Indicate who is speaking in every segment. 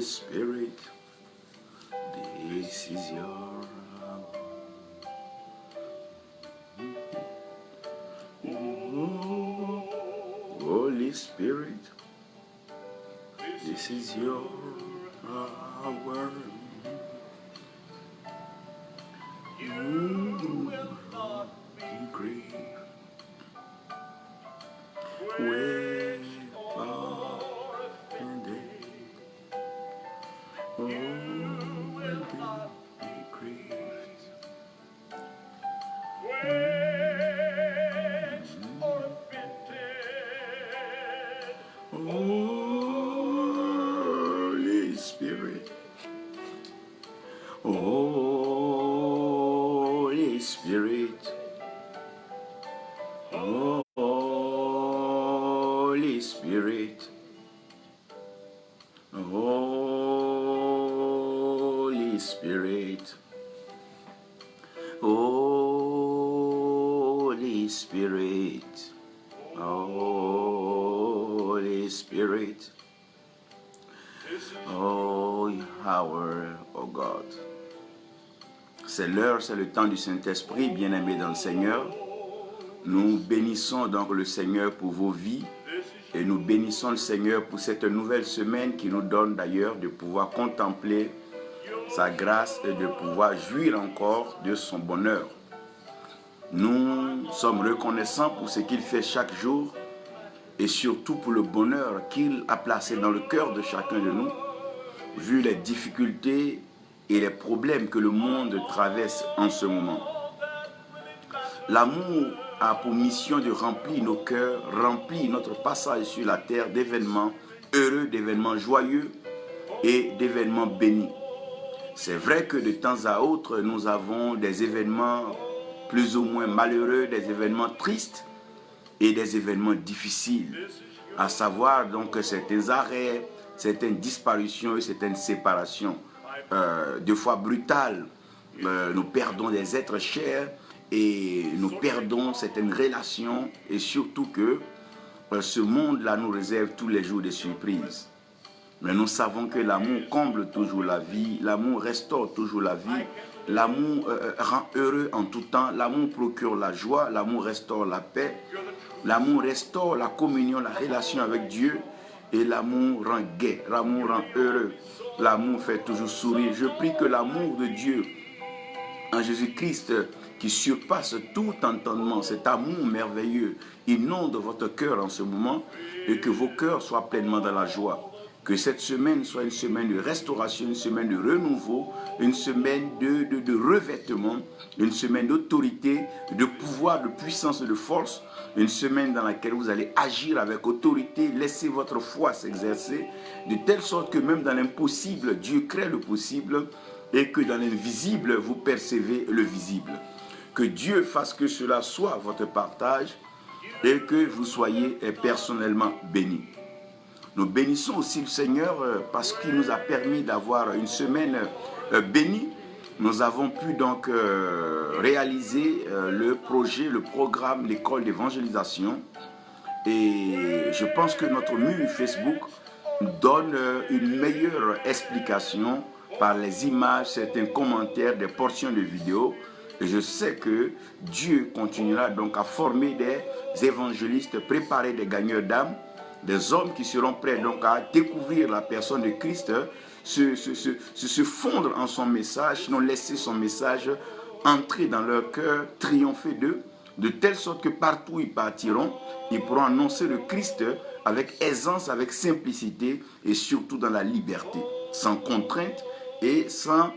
Speaker 1: Spirit, this is your hour. Holy Spirit, this is your hour. You will not be grieved. Way or offended. Oh, will not be grieved. Quenched or offended. Holy Spirit. Holy Spirit. Holy Spirit. Holy Spirit. Holy Spirit. Holy Spirit. Oh, our, oh God. C'est l'heure, c'est le temps du Saint-Esprit, bien-aimés dans le Seigneur. Nous bénissons donc le Seigneur pour vos vies et nous bénissons le Seigneur pour cette nouvelle semaine qui nous donne d'ailleurs de pouvoir contempler sa grâce et de pouvoir jouir encore de son bonheur. Nous sommes reconnaissants pour ce qu'il fait chaque jour et surtout pour le bonheur qu'il a placé dans le cœur de chacun de nous, vu les difficultés et les problèmes que le monde traverse en ce moment. L'amour a pour mission de remplir nos cœurs, remplir notre passage sur la terre d'événements heureux, d'événements joyeux et d'événements bénis. C'est vrai que de temps à autre, nous avons des événements plus ou moins malheureux, des événements tristes et des événements difficiles, à savoir donc certains arrêts, certaines disparitions et certaines séparations, deux fois brutales. Nous perdons des êtres chers et nous perdons certaines relations et surtout que ce monde-là nous réserve tous les jours des surprises. Mais nous savons que l'amour comble toujours la vie, l'amour restaure toujours la vie, l'amour rend heureux en tout temps, l'amour procure la joie, l'amour restaure la paix, l'amour restaure la communion, la relation avec Dieu et l'amour rend gai, l'amour rend heureux, l'amour fait toujours sourire. Je prie que l'amour de Dieu en Jésus-Christ qui surpasse tout entendement, cet amour merveilleux, inonde votre cœur en ce moment et que vos cœurs soient pleinement dans la joie. Que cette semaine soit une semaine de restauration, une semaine de renouveau, une semaine de revêtement, une semaine d'autorité, de pouvoir, de puissance et de force, une semaine dans laquelle vous allez agir avec autorité, laisser votre foi s'exercer, de telle sorte que même dans l'impossible, Dieu crée le possible et que dans l'invisible, vous percevez le visible. Que Dieu fasse que cela soit votre partage et que vous soyez personnellement bénis. Nous bénissons aussi le Seigneur parce qu'il nous a permis d'avoir une semaine bénie. Nous avons pu donc réaliser le projet, le programme, l'école d'évangélisation. Et je pense que notre mur Facebook donne une meilleure explication par les images, certains commentaires, des portions de vidéos. Et je sais que Dieu continuera donc à former des évangélistes, préparer des gagneurs d'âme, des hommes qui seront prêts donc à découvrir la personne de Christ, se fondre en son message, sinon laisser son message entrer dans leur cœur, triompher d'eux, de telle sorte que partout où ils partiront, ils pourront annoncer le Christ avec aisance, avec simplicité et surtout dans la liberté, sans contrainte et sans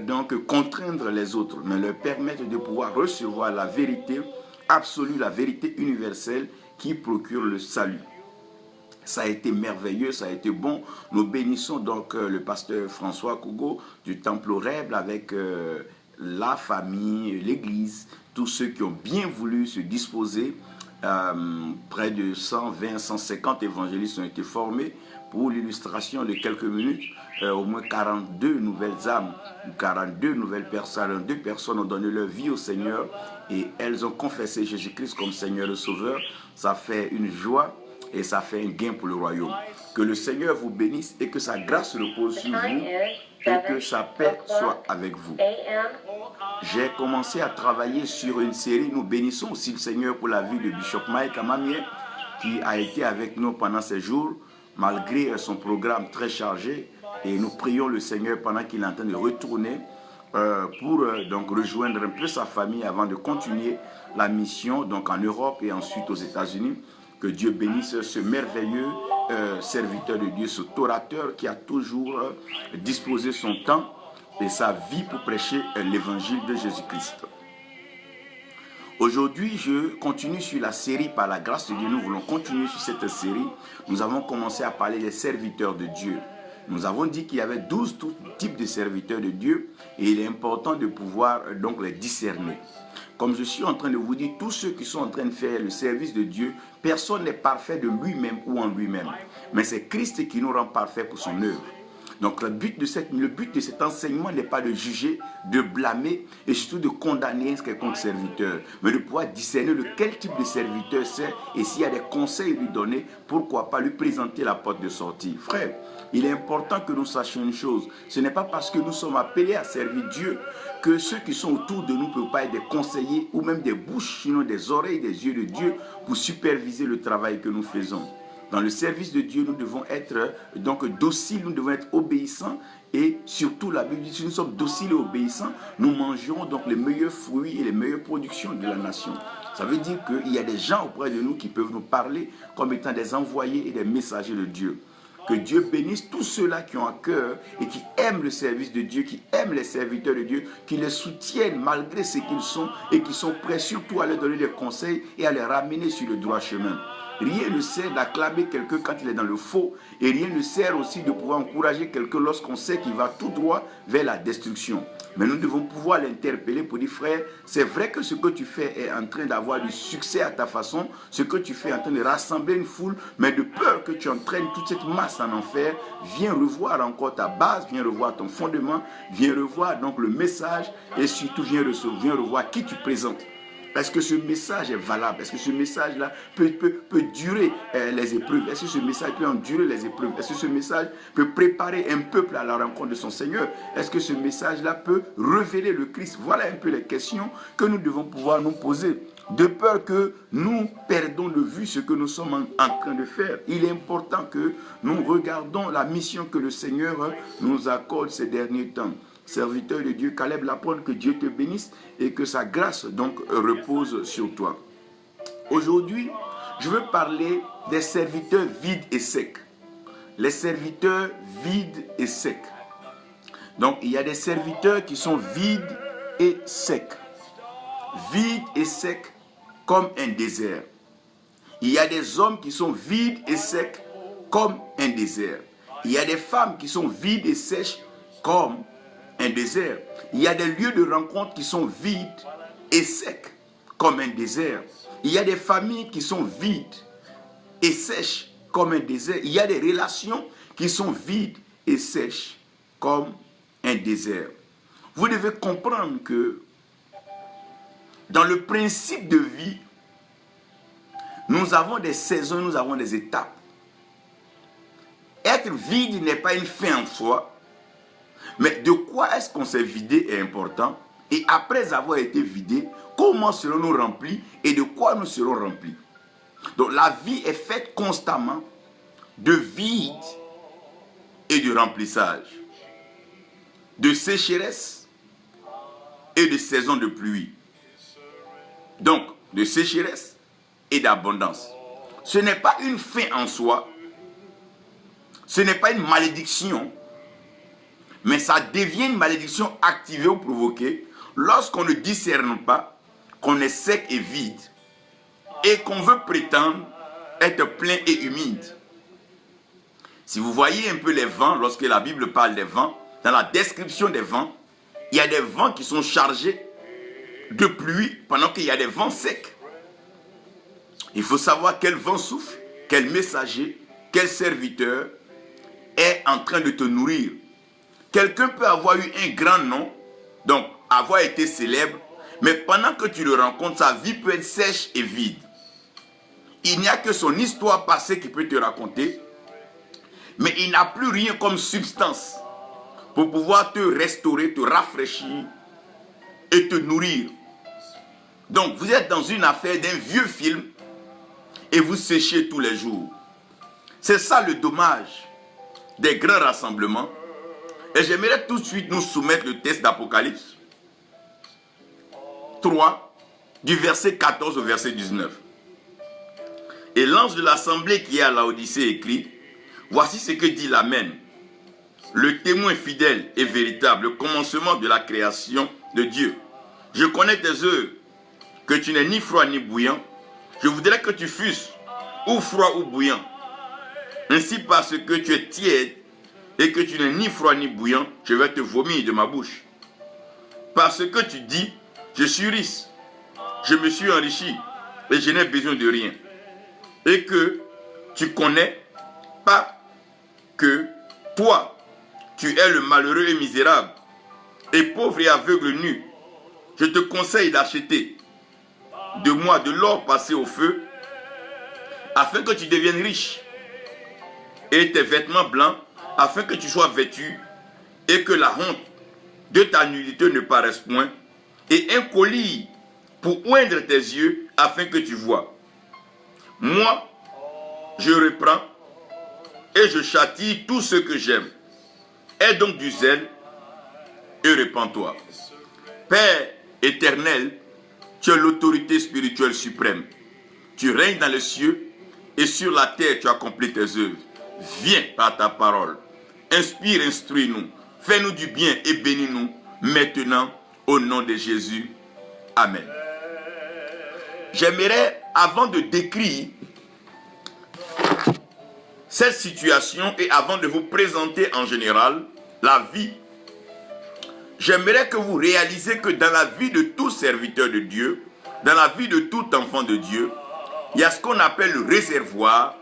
Speaker 1: donc contraindre les autres, mais leur permettre de pouvoir recevoir la vérité absolue, la vérité universelle qui procure le salut. Ça a été merveilleux, ça a été bon. Nous bénissons donc le pasteur François Kougo du Temple Horrible avec la famille, l'église, tous ceux qui ont bien voulu se disposer. Près de 120, 150 évangélistes ont été formés pour l'illustration de quelques minutes. Au moins 42 nouvelles âmes, 42 nouvelles personnes, 42 personnes ont donné leur vie au Seigneur et elles ont confessé Jésus-Christ comme Seigneur et Sauveur. Ça fait une joie et ça fait un gain pour le royaume. Que le Seigneur vous bénisse et que sa grâce repose sur vous et que sa paix soit avec vous. J'ai commencé à travailler sur une série. Nous bénissons aussi le Seigneur pour la vie de Bishop Mike Amamié qui a été avec nous pendant ces jours malgré son programme très chargé, et nous prions le Seigneur pendant qu'il est en train de retourner pour donc rejoindre un peu sa famille avant de continuer la mission donc en Europe et ensuite aux États-Unis. Que Dieu bénisse ce merveilleux serviteur de Dieu, ce orateur qui a toujours disposé son temps et sa vie pour prêcher l'évangile de Jésus-Christ. Aujourd'hui, je continue sur la série par la grâce de Dieu. Nous voulons continuer sur cette série. Nous avons commencé à parler des serviteurs de Dieu. Nous avons dit qu'il y avait 12 types de serviteurs de Dieu et il est important de pouvoir donc les discerner. Comme je suis en train de vous dire, tous ceux qui sont en train de faire le service de Dieu, personne n'est parfait de lui-même ou en lui-même. Mais c'est Christ qui nous rend parfaits pour son œuvre. Donc le but de cet enseignement n'est pas de juger, de blâmer et surtout de condamner quelconque serviteur, mais de pouvoir discerner quel type de serviteur c'est et s'il y a des conseils à lui donner, pourquoi pas lui présenter la porte de sortie. Frère, il est important que nous sachions une chose, ce n'est pas parce que nous sommes appelés à servir Dieu que ceux qui sont autour de nous ne peuvent pas être des conseillers ou même des bouches, sinon des oreilles, des yeux de Dieu pour superviser le travail que nous faisons. Dans le service de Dieu, nous devons être donc dociles, nous devons être obéissants et surtout la Bible dit si nous sommes dociles et obéissants, nous mangerons donc les meilleurs fruits et les meilleures productions de la nation. Ça veut dire qu'il y a des gens auprès de nous qui peuvent nous parler comme étant des envoyés et des messagers de Dieu. Que Dieu bénisse tous ceux-là qui ont à cœur et qui aiment le service de Dieu, qui aiment les serviteurs de Dieu, qui les soutiennent malgré ce qu'ils sont et qui sont prêts surtout à leur donner des conseils et à les ramener sur le droit chemin. Rien ne sert d'acclamer quelqu'un quand il est dans le faux et rien ne sert aussi de pouvoir encourager quelqu'un lorsqu'on sait qu'il va tout droit vers la destruction. Mais nous devons pouvoir l'interpeller pour dire, frère, c'est vrai que ce que tu fais est en train d'avoir du succès à ta façon, ce que tu fais est en train de rassembler une foule, mais de peur que tu entraînes toute cette masse en enfer, viens revoir encore ta base, viens revoir ton fondement, viens revoir donc le message et surtout viens revoir qui tu présentes. Est-ce que ce message est valable? Est-ce que ce message-là peut durer les épreuves? Est-ce que ce message peut endurer les épreuves? Est-ce que ce message peut préparer un peuple à la rencontre de son Seigneur? Est-ce que ce message-là peut révéler le Christ? Voilà un peu les questions que nous devons pouvoir nous poser. De peur que nous perdons de vue ce que nous sommes en train de faire. Il est important que nous regardons la mission que le Seigneur nous accorde ces derniers temps. Serviteur de Dieu, Caleb Lapone, que Dieu te bénisse et que sa grâce donc repose sur toi. Aujourd'hui, je veux parler des serviteurs vides et secs. Les serviteurs vides et secs. Donc, il y a des serviteurs qui sont vides et secs. Vides et secs comme un désert. Il y a des hommes qui sont vides et secs comme un désert. Il y a des femmes qui sont vides et sèches comme un désert. Il y a des lieux de rencontre qui sont vides et secs comme un désert. Il y a des familles qui sont vides et sèches comme un désert. Il y a des relations qui sont vides et sèches comme un désert. Vous devez comprendre que dans le principe de vie, nous avons des saisons, nous avons des étapes. Être vide n'est pas une fin en soi. Mais de quoi est-ce qu'on s'est vidé est important. Et après avoir été vidé, comment serons-nous remplis et de quoi nous serons remplis? Donc la vie est faite constamment de vide et de remplissage, de sécheresse et de saison de pluie. Donc de sécheresse et d'abondance. Ce n'est pas une fin en soi, ce n'est pas une malédiction, mais ça devient une malédiction activée ou provoquée lorsqu'on ne discerne pas, qu'on est sec et vide et qu'on veut prétendre être plein et humide. Si vous voyez un peu les vents, lorsque la Bible parle des vents, dans la description des vents, il y a des vents qui sont chargés de pluie pendant qu'il y a des vents secs. Il faut savoir quel vent souffle, quel messager, quel serviteur est en train de te nourrir. Quelqu'un peut avoir eu un grand nom, donc avoir été célèbre, mais pendant que tu le rencontres, sa vie peut être sèche et vide. il n'y a que son histoire passée qui peut te raconter, mais il n'a plus rien comme substance pour pouvoir te restaurer, te rafraîchir et te nourrir. Donc, vous êtes dans une affaire d'un vieux film et vous séchez tous les jours. C'est ça le dommage des grands rassemblements. Et j'aimerais tout de suite nous soumettre le texte d'Apocalypse 3, du verset 14 au verset 19. Et l'ange de l'assemblée qui est à Laodicée écrit, voici ce que dit l'Amen, le témoin fidèle et véritable, le commencement de la création de Dieu. Je connais tes œuvres, que tu n'es ni froid ni bouillant. Je voudrais que tu fusses ou froid ou bouillant. Ainsi, parce que tu es tiède et que tu n'es ni froid ni bouillant, je vais te vomir de ma bouche. Parce que tu dis, je suis riche, je me suis enrichi et je n'ai besoin de rien. Et que tu connais pas que toi, tu es le malheureux et misérable, et pauvre et aveugle nu. Je te conseille d'acheter de moi de l'or passé au feu, afin que tu deviennes riche, et tes vêtements blancs, afin que tu sois vêtu, et que la honte de ta nudité ne paraisse point, et un collier pour oindre tes yeux, afin que tu vois. Moi, je reprends, et je châtie tout ce que j'aime. Aie donc du zèle, et répands-toi. Père éternel, tu es l'autorité spirituelle suprême. Tu règnes dans les cieux, et sur la terre tu accomplis tes œuvres. Viens par ta parole. Inspire, instruis-nous. Fais-nous du bien et bénis-nous maintenant au nom de Jésus. Amen. J'aimerais, avant de décrire cette situation et avant de vous présenter en général la vie, j'aimerais que vous réalisiez que dans la vie de tout serviteur de Dieu, dans la vie de tout enfant de Dieu, il y a ce qu'on appelle le réservoir,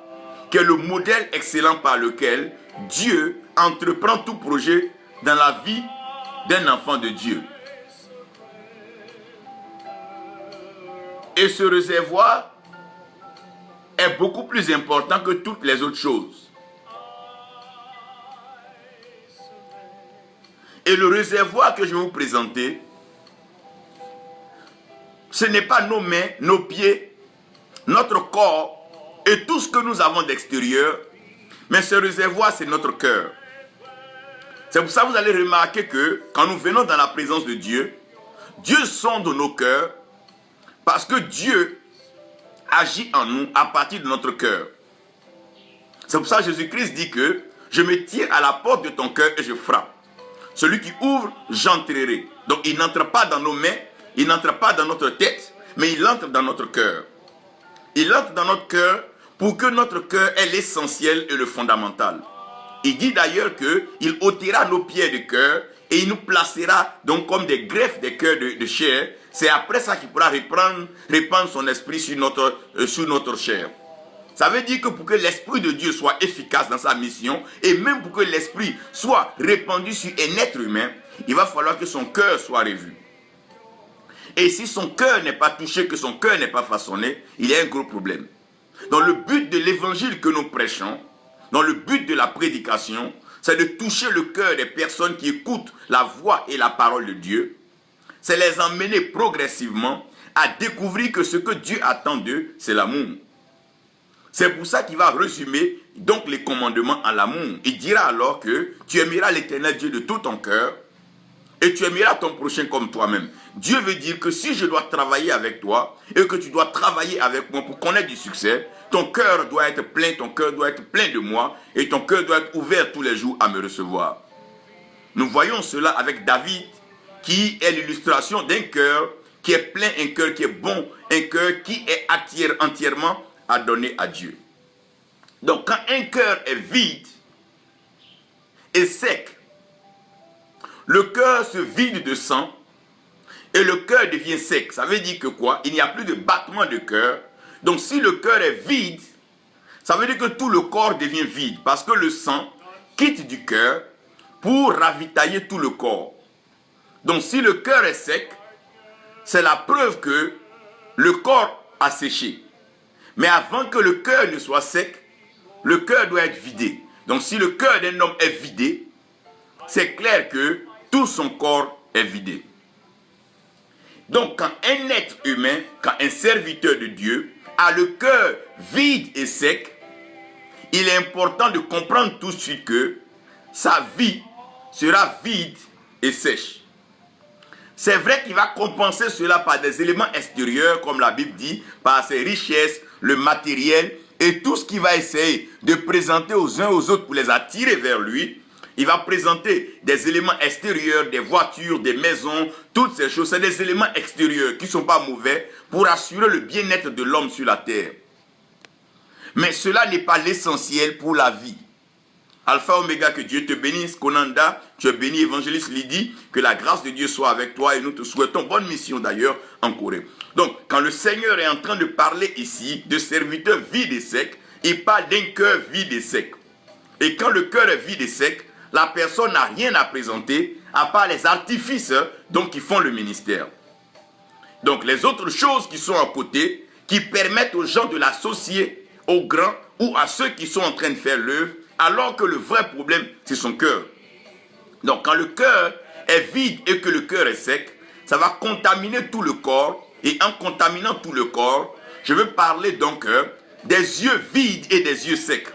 Speaker 1: qui est le modèle excellent par lequel Dieu entreprend tout projet dans la vie d'un enfant de Dieu. Et ce réservoir est beaucoup plus important que toutes les autres choses. Et le réservoir que je vais vous présenter, ce n'est pas nos mains, nos pieds, notre corps et tout ce que nous avons d'extérieur, mais ce réservoir, c'est notre cœur. C'est pour ça que vous allez remarquer que quand nous venons dans la présence de Dieu, Dieu sonde nos cœurs parce que Dieu agit en nous à partir de notre cœur. C'est pour ça que Jésus-Christ dit que je me tiens à la porte de ton cœur et je frappe. Celui qui ouvre, j'entrerai. Donc il n'entre pas dans nos mains, il n'entre pas dans notre tête, mais il entre dans notre cœur. Il entre dans notre cœur pour que notre cœur ait l'essentiel et le fondamental. Il dit d'ailleurs qu'il ôtera nos pieds de cœur et il nous placera donc comme des greffes des cœurs de chair. C'est après ça qu'il pourra répandre son esprit sur notre chair. Ça veut dire que pour que l'Esprit de Dieu soit efficace dans sa mission, et même pour que l'Esprit soit répandu sur un être humain, il va falloir que son cœur soit revu. Et si son cœur n'est pas touché, que son cœur n'est pas façonné, il y a un gros problème. Dans le but de l'évangile que nous prêchons, dans le but de la prédication, c'est de toucher le cœur des personnes qui écoutent la voix et la parole de Dieu. C'est les emmener progressivement à découvrir que ce que Dieu attend d'eux, c'est l'amour. C'est pour ça qu'il va résumer donc les commandements en l'amour. Il dira alors que tu aimeras l'Éternel Dieu de tout ton cœur et tu aimeras ton prochain comme toi-même. Dieu veut dire que si je dois travailler avec toi et que tu dois travailler avec moi pour connaître du succès, ton cœur doit être plein, ton cœur doit être plein de moi et ton cœur doit être ouvert tous les jours à me recevoir. Nous voyons cela avec David qui est l'illustration d'un cœur qui est plein, un cœur qui est bon, un cœur qui est entièrement à donner à Dieu. Donc quand un cœur est vide et sec, le cœur se vide de sang et le cœur devient sec. Ça veut dire que quoi? Il n'y a plus de battement de cœur. Donc si le cœur est vide, ça veut dire que tout le corps devient vide parce que le sang quitte du cœur pour ravitailler tout le corps. Donc si le cœur est sec, c'est la preuve que le corps a séché. Mais avant que le cœur ne soit sec, le cœur doit être vidé. Donc si le cœur d'un homme est vidé, c'est clair que tout son corps est vidé. Donc quand un être humain, quand un serviteur de Dieu a le cœur vide et sec, il est important de comprendre tout de suite que sa vie sera vide et sèche. C'est vrai qu'il va compenser cela par des éléments extérieurs, comme la Bible dit, par ses richesses, le matériel et tout ce qu'il va essayer de présenter aux uns aux autres pour les attirer vers lui. Il va présenter des éléments extérieurs, des voitures, des maisons, toutes ces choses. C'est des éléments extérieurs qui ne sont pas mauvais pour assurer le bien-être de l'homme sur la terre. Mais cela n'est pas l'essentiel pour la vie. Alpha Oméga, que Dieu te bénisse. Konanda, tu es béni. Évangéliste Lydie, que la grâce de Dieu soit avec toi et nous te souhaitons bonne mission d'ailleurs en Corée. Donc, quand le Seigneur est en train de parler ici de serviteurs vides et secs, il parle d'un cœur vide et sec. Et quand le cœur est vide et sec, la personne n'a rien à présenter à part les artifices donc, qui font le ministère. Donc, les autres choses qui sont à côté, qui permettent aux gens de l'associer aux grands ou à ceux qui sont en train de faire l'œuvre, alors que le vrai problème, c'est son cœur. Donc, quand le cœur est vide et que le cœur est sec, ça va contaminer tout le corps. Et en contaminant tout le corps, je veux parler donc des yeux vides et des yeux secs.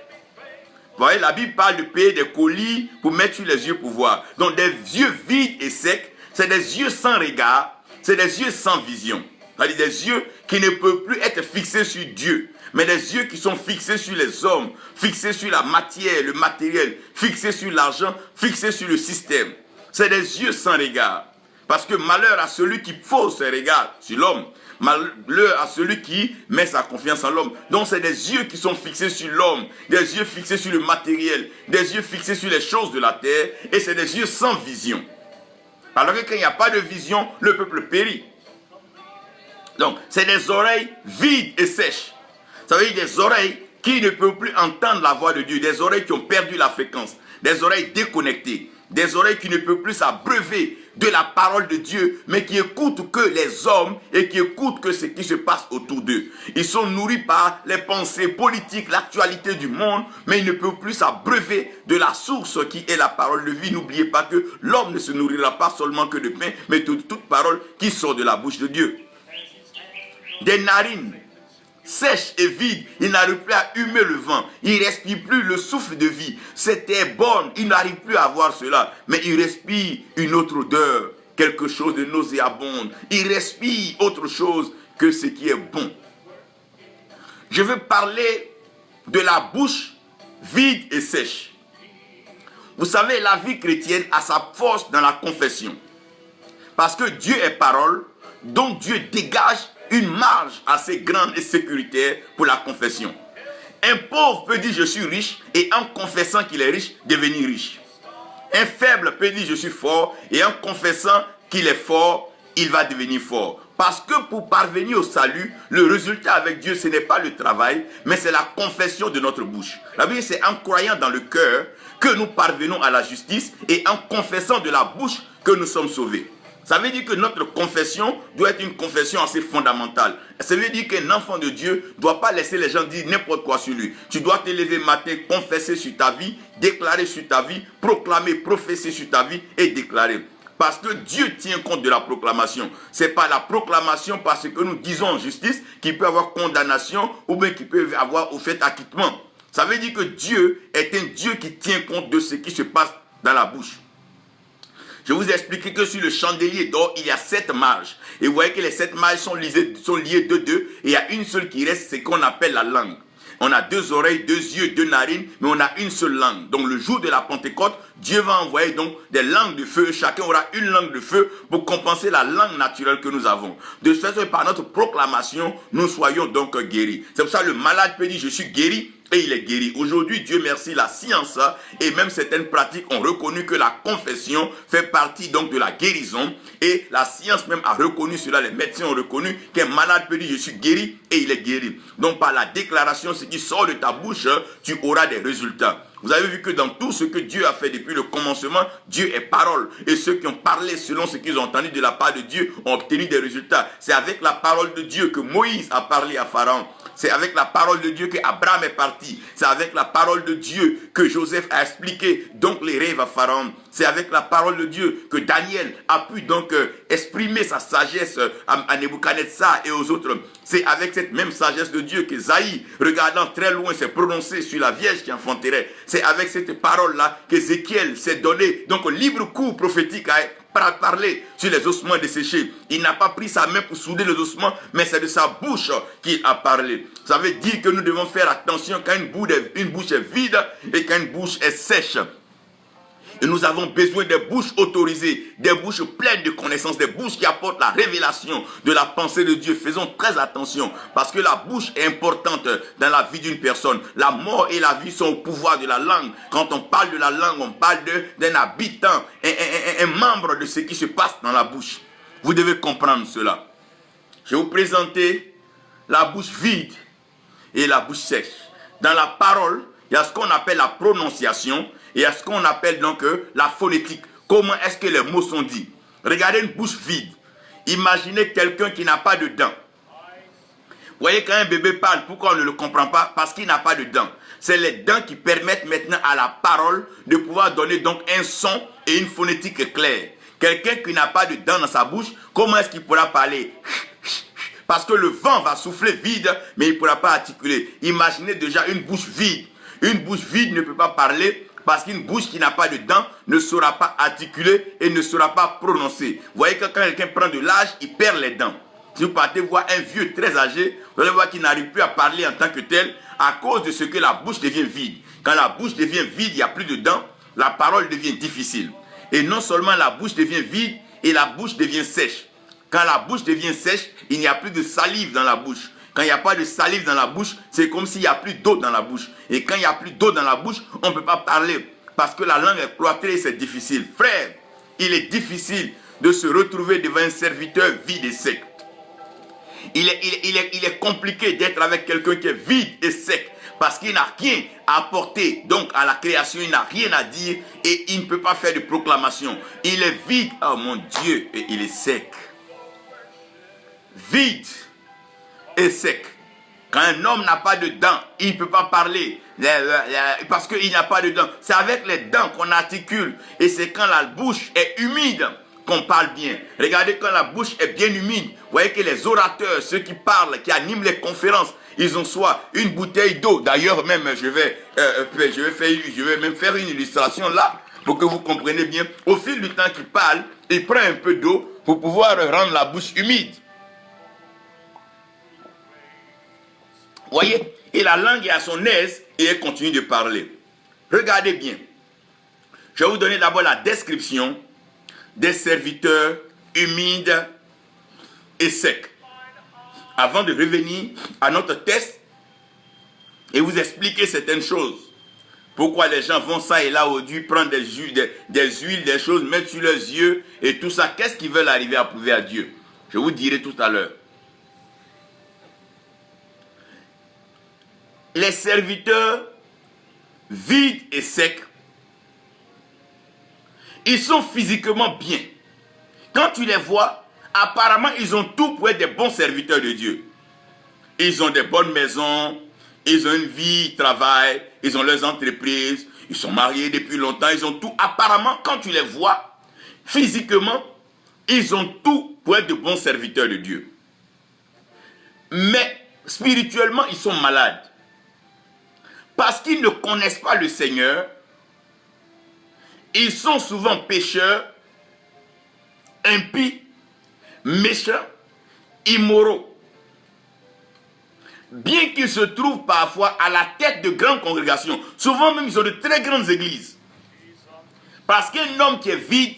Speaker 1: Vous voyez, la Bible parle de payer des colis pour mettre sur les yeux pour voir. Donc, des yeux vides et secs, c'est des yeux sans regard, c'est des yeux sans vision. C'est-à-dire des yeux qui ne peuvent plus être fixés sur Dieu, mais des yeux qui sont fixés sur les hommes, fixés sur la matière, le matériel, fixés sur l'argent, fixés sur le système. C'est des yeux sans regard. Parce que malheur à celui qui pose ses regards sur l'homme, malheur à celui qui met sa confiance en l'homme. Donc c'est des yeux qui sont fixés sur l'homme, des yeux fixés sur le matériel, des yeux fixés sur les choses de la terre, et c'est des yeux sans vision. Alors que quand il n'y a pas de vision, le peuple périt. Donc c'est des oreilles vides et sèches. Ça veut dire des oreilles qui ne peuvent plus entendre la voix de Dieu, des oreilles qui ont perdu la fréquence, des oreilles déconnectées, des oreilles qui ne peuvent plus s'abreuver de la parole de Dieu, mais qui écoutent que les hommes et qui écoutent que ce qui se passe autour d'eux. Ils sont nourris par les pensées politiques, l'actualité du monde, mais ils ne peuvent plus s'abreuver de la source qui est la parole de vie. N'oubliez pas que l'homme ne se nourrira pas seulement que de pain, mais de toute parole qui sort de la bouche de Dieu. Des narines sèche et vide, il n'arrive plus à humer le vent, il ne respire plus le souffle de vie. C'était bon, il n'arrive plus à voir cela, mais il respire une autre odeur, quelque chose de nauséabond. Il respire autre chose que ce qui est bon. Je veux parler de la bouche vide et sèche. Vous savez, la vie chrétienne a sa force dans la confession. Parce que Dieu est parole, donc Dieu dégage une marge assez grande et sécuritaire pour la confession. Un pauvre peut dire je suis riche et en confessant qu'il est riche, devenir riche. Un faible peut dire je suis fort et en confessant qu'il est fort, il va devenir fort. Parce que pour parvenir au salut, le résultat avec Dieu, ce n'est pas le travail, mais c'est la confession de notre bouche. La Bible, c'est en croyant dans le cœur que nous parvenons à la justice et en confessant de la bouche que nous sommes sauvés. Ça veut dire que notre confession doit être une confession assez fondamentale. Ça veut dire qu'un enfant de Dieu ne doit pas laisser les gens dire n'importe quoi sur lui. Tu dois te lever matin, confesser sur ta vie, déclarer sur ta vie, proclamer, prophétiser sur ta vie et déclarer. Parce que Dieu tient compte de la proclamation. Ce n'est pas la proclamation parce que nous disons en justice qu'il peut y avoir condamnation ou bien qu'il peut y avoir au fait acquittement. Ça veut dire que Dieu est un Dieu qui tient compte de ce qui se passe dans la bouche. Je vous ai expliqué que sur le chandelier d'or, il y a 7 marges. Et vous voyez que les 7 marges sont liées de deux. Et il y a une seule qui reste, c'est qu'on appelle la langue. On a 2 oreilles, 2 yeux, 2 narines, mais on a une seule langue. Donc le jour de la Pentecôte, Dieu va envoyer donc des langues de feu. Chacun aura une langue de feu pour compenser la langue naturelle que nous avons. De ce fait, par notre proclamation, nous soyons donc guéris. C'est pour ça que le malade peut dire je suis guéri. Et il est guéri. Aujourd'hui, Dieu merci, la science et même certaines pratiques ont reconnu que la confession fait partie donc de la guérison. Et la science même a reconnu cela. Les médecins ont reconnu qu'un malade peut dire je suis guéri et il est guéri. Donc par la déclaration, ce qui sort de ta bouche, tu auras des résultats. Vous avez vu que dans tout ce que Dieu a fait depuis le commencement, Dieu est parole. Et ceux qui ont parlé selon ce qu'ils ont entendu de la part de Dieu ont obtenu des résultats. C'est avec la parole de Dieu que Moïse a parlé à Pharaon. C'est avec la parole de Dieu que Abraham est parti. C'est avec la parole de Dieu que Joseph a expliqué donc les rêves à Pharaon. C'est avec la parole de Dieu que Daniel a pu donc exprimer sa sagesse à Nebuchadnezzar et aux autres. C'est avec cette même sagesse de Dieu que Zaï, regardant très loin, s'est prononcé sur la Vierge qui enfanterait. C'est avec cette parole-là qu'Ézéchiel s'est donné donc libre cours prophétique à parler sur les ossements desséchés. Il n'a pas pris sa main pour souder les ossements, mais c'est de sa bouche qu'il a parlé. Ça veut dire que nous devons faire attention quand une bouche est vide et quand une bouche est sèche. Et nous avons besoin des bouches autorisées, des bouches pleines de connaissances, des bouches qui apportent la révélation de la pensée de Dieu. Faisons très attention parce que la bouche est importante dans la vie d'une personne. La mort et la vie sont au pouvoir de la langue. Quand on parle de la langue, on parle d'un habitant, un membre de ce qui se passe dans la bouche. Vous devez comprendre cela. Je vais vous présenter la bouche vide et la bouche sèche. Dans la parole, il y a ce qu'on appelle la prononciation. Et il y a ce qu'on appelle donc la phonétique. Comment est-ce que les mots sont dits? Regardez une bouche vide. Imaginez quelqu'un qui n'a pas de dents. Vous voyez, quand un bébé parle, pourquoi on ne le comprend pas? Parce qu'il n'a pas de dents. C'est les dents qui permettent maintenant à la parole de pouvoir donner donc un son et une phonétique claire. Quelqu'un qui n'a pas de dents dans sa bouche, comment est-ce qu'il pourra parler? Parce que le vent va souffler vide, mais il ne pourra pas articuler. Imaginez déjà une bouche vide. Une bouche vide ne peut pas parler. Parce qu'une bouche qui n'a pas de dents ne saura pas articuler et ne saura pas prononcer. Vous voyez que quand quelqu'un prend de l'âge, il perd les dents. Si vous partez voir un vieux très âgé, vous allez voir qu'il n'arrive plus à parler en tant que tel à cause de ce que la bouche devient vide. Quand la bouche devient vide, il n'y a plus de dents, la parole devient difficile. Et non seulement la bouche devient vide, et la bouche devient sèche. Quand la bouche devient sèche, il n'y a plus de salive dans la bouche. Quand il n'y a pas de salive dans la bouche, c'est comme s'il n'y a plus d'eau dans la bouche. Et quand il n'y a plus d'eau dans la bouche, on ne peut pas parler. Parce que la langue est cloîtrée, c'est difficile. Frère, il est difficile de se retrouver devant un serviteur vide et sec. Il est compliqué d'être avec quelqu'un qui est vide et sec. Parce qu'il n'a rien à apporter donc à la création, il n'a rien à dire et il ne peut pas faire de proclamation. Il est vide, oh mon Dieu, et il est sec. Vide et sec. Quand un homme n'a pas de dents, il ne peut pas parler parce qu'il n'a pas de dents. C'est avec les dents qu'on articule et c'est quand la bouche est humide qu'on parle bien. Regardez, quand la bouche est bien humide, vous voyez que les orateurs, ceux qui parlent, qui animent les conférences, ils ont soit une bouteille d'eau. D'ailleurs, même je vais même faire une illustration là pour que vous compreniez bien. Au fil du temps qu'il parle, il prend un peu d'eau pour pouvoir rendre la bouche humide. Vous voyez, et la langue est à son aise et elle continue de parler. Regardez bien. Je vais vous donner d'abord la description des serviteurs humides et secs. Avant de revenir à notre test et vous expliquer certaines choses. Pourquoi les gens vont ça et là au Dieu, prendre des huiles, des choses, mettre sur leurs yeux et tout ça. Qu'est-ce qu'ils veulent arriver à prouver à Dieu? Je vous dirai tout à l'heure. Les serviteurs vides et secs, ils sont physiquement bien. Quand tu les vois, apparemment, ils ont tout pour être des bons serviteurs de Dieu. Ils ont des bonnes maisons, ils ont une vie, ils travaillent, ils ont leurs entreprises, ils sont mariés depuis longtemps, ils ont tout. Apparemment, quand tu les vois, physiquement, ils ont tout pour être de bons serviteurs de Dieu. Mais spirituellement, ils sont malades. Parce qu'ils ne connaissent pas le Seigneur, ils sont souvent pécheurs, impies, méchants, immoraux. Bien qu'ils se trouvent parfois à la tête de grandes congrégations, souvent même ils ont de très grandes églises. Parce qu'un homme qui est vide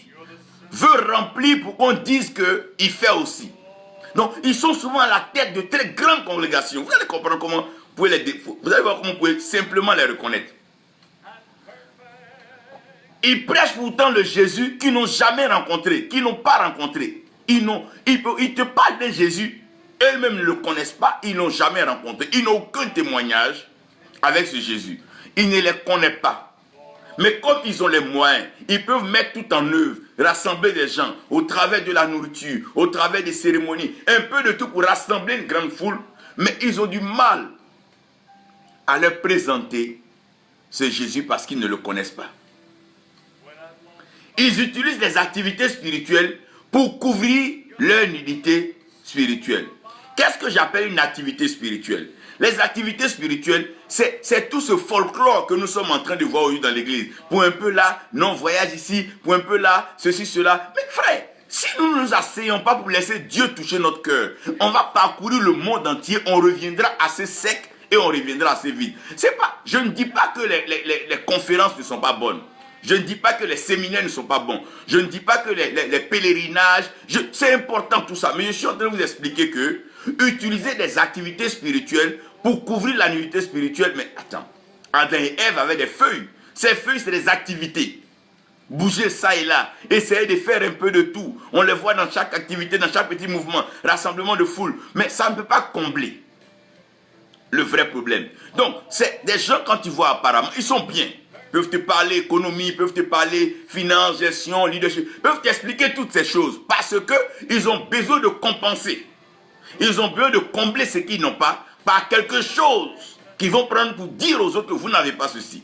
Speaker 1: veut remplir pour qu'on dise qu'il fait aussi. Donc ils sont souvent à la tête de très grandes congrégations. Vous allez comprendre comment vous allez voir comment vous pouvez simplement les reconnaître. Ils prêchent pourtant le Jésus qu'ils n'ont jamais rencontré, qu'ils n'ont pas rencontré. Ils te parlent de Jésus, eux-mêmes ne le connaissent pas, ils n'ont jamais rencontré. Ils n'ont aucun témoignage avec ce Jésus. Ils ne les connaissent pas. Mais comme ils ont les moyens, ils peuvent mettre tout en œuvre, rassembler des gens au travers de la nourriture, au travers des cérémonies, un peu de tout pour rassembler une grande foule. Mais ils ont du mal à leur présenter ce Jésus parce qu'ils ne le connaissent pas. Ils utilisent les activités spirituelles pour couvrir leur nudité spirituelle. Qu'est-ce que j'appelle une activité spirituelle? Les activités spirituelles, c'est tout ce folklore que nous sommes en train de voir aujourd'hui dans l'église. Pour un peu là, non, voyage ici, pour un peu là, ceci, cela. Mais frère, si nous ne nous asseyons pas pour laisser Dieu toucher notre cœur, on va parcourir le monde entier, on reviendra assez sec et on reviendra assez vite. Je ne dis pas que les conférences ne sont pas bonnes. Je ne dis pas que les séminaires ne sont pas bons. Je ne dis pas que les pèlerinages, c'est important tout ça. Mais je suis en train de vous expliquer que utiliser des activités spirituelles pour couvrir la nudité spirituelle. Mais attends, Adam et Ève avaient des feuilles. Ces feuilles, c'est des activités. Bouger ça et là, essayer de faire un peu de tout. On les voit dans chaque activité, dans chaque petit mouvement, rassemblement de foule. Mais ça ne peut pas combler le vrai problème. Donc, c'est des gens, quand tu vois apparemment, ils sont bien. Ils peuvent te parler économie, ils peuvent te parler finance, gestion, leadership. Ils peuvent t'expliquer toutes ces choses parce qu'ils ont besoin de compenser. Ils ont besoin de combler ce qu'ils n'ont pas par quelque chose qu'ils vont prendre pour dire aux autres que vous n'avez pas ceci.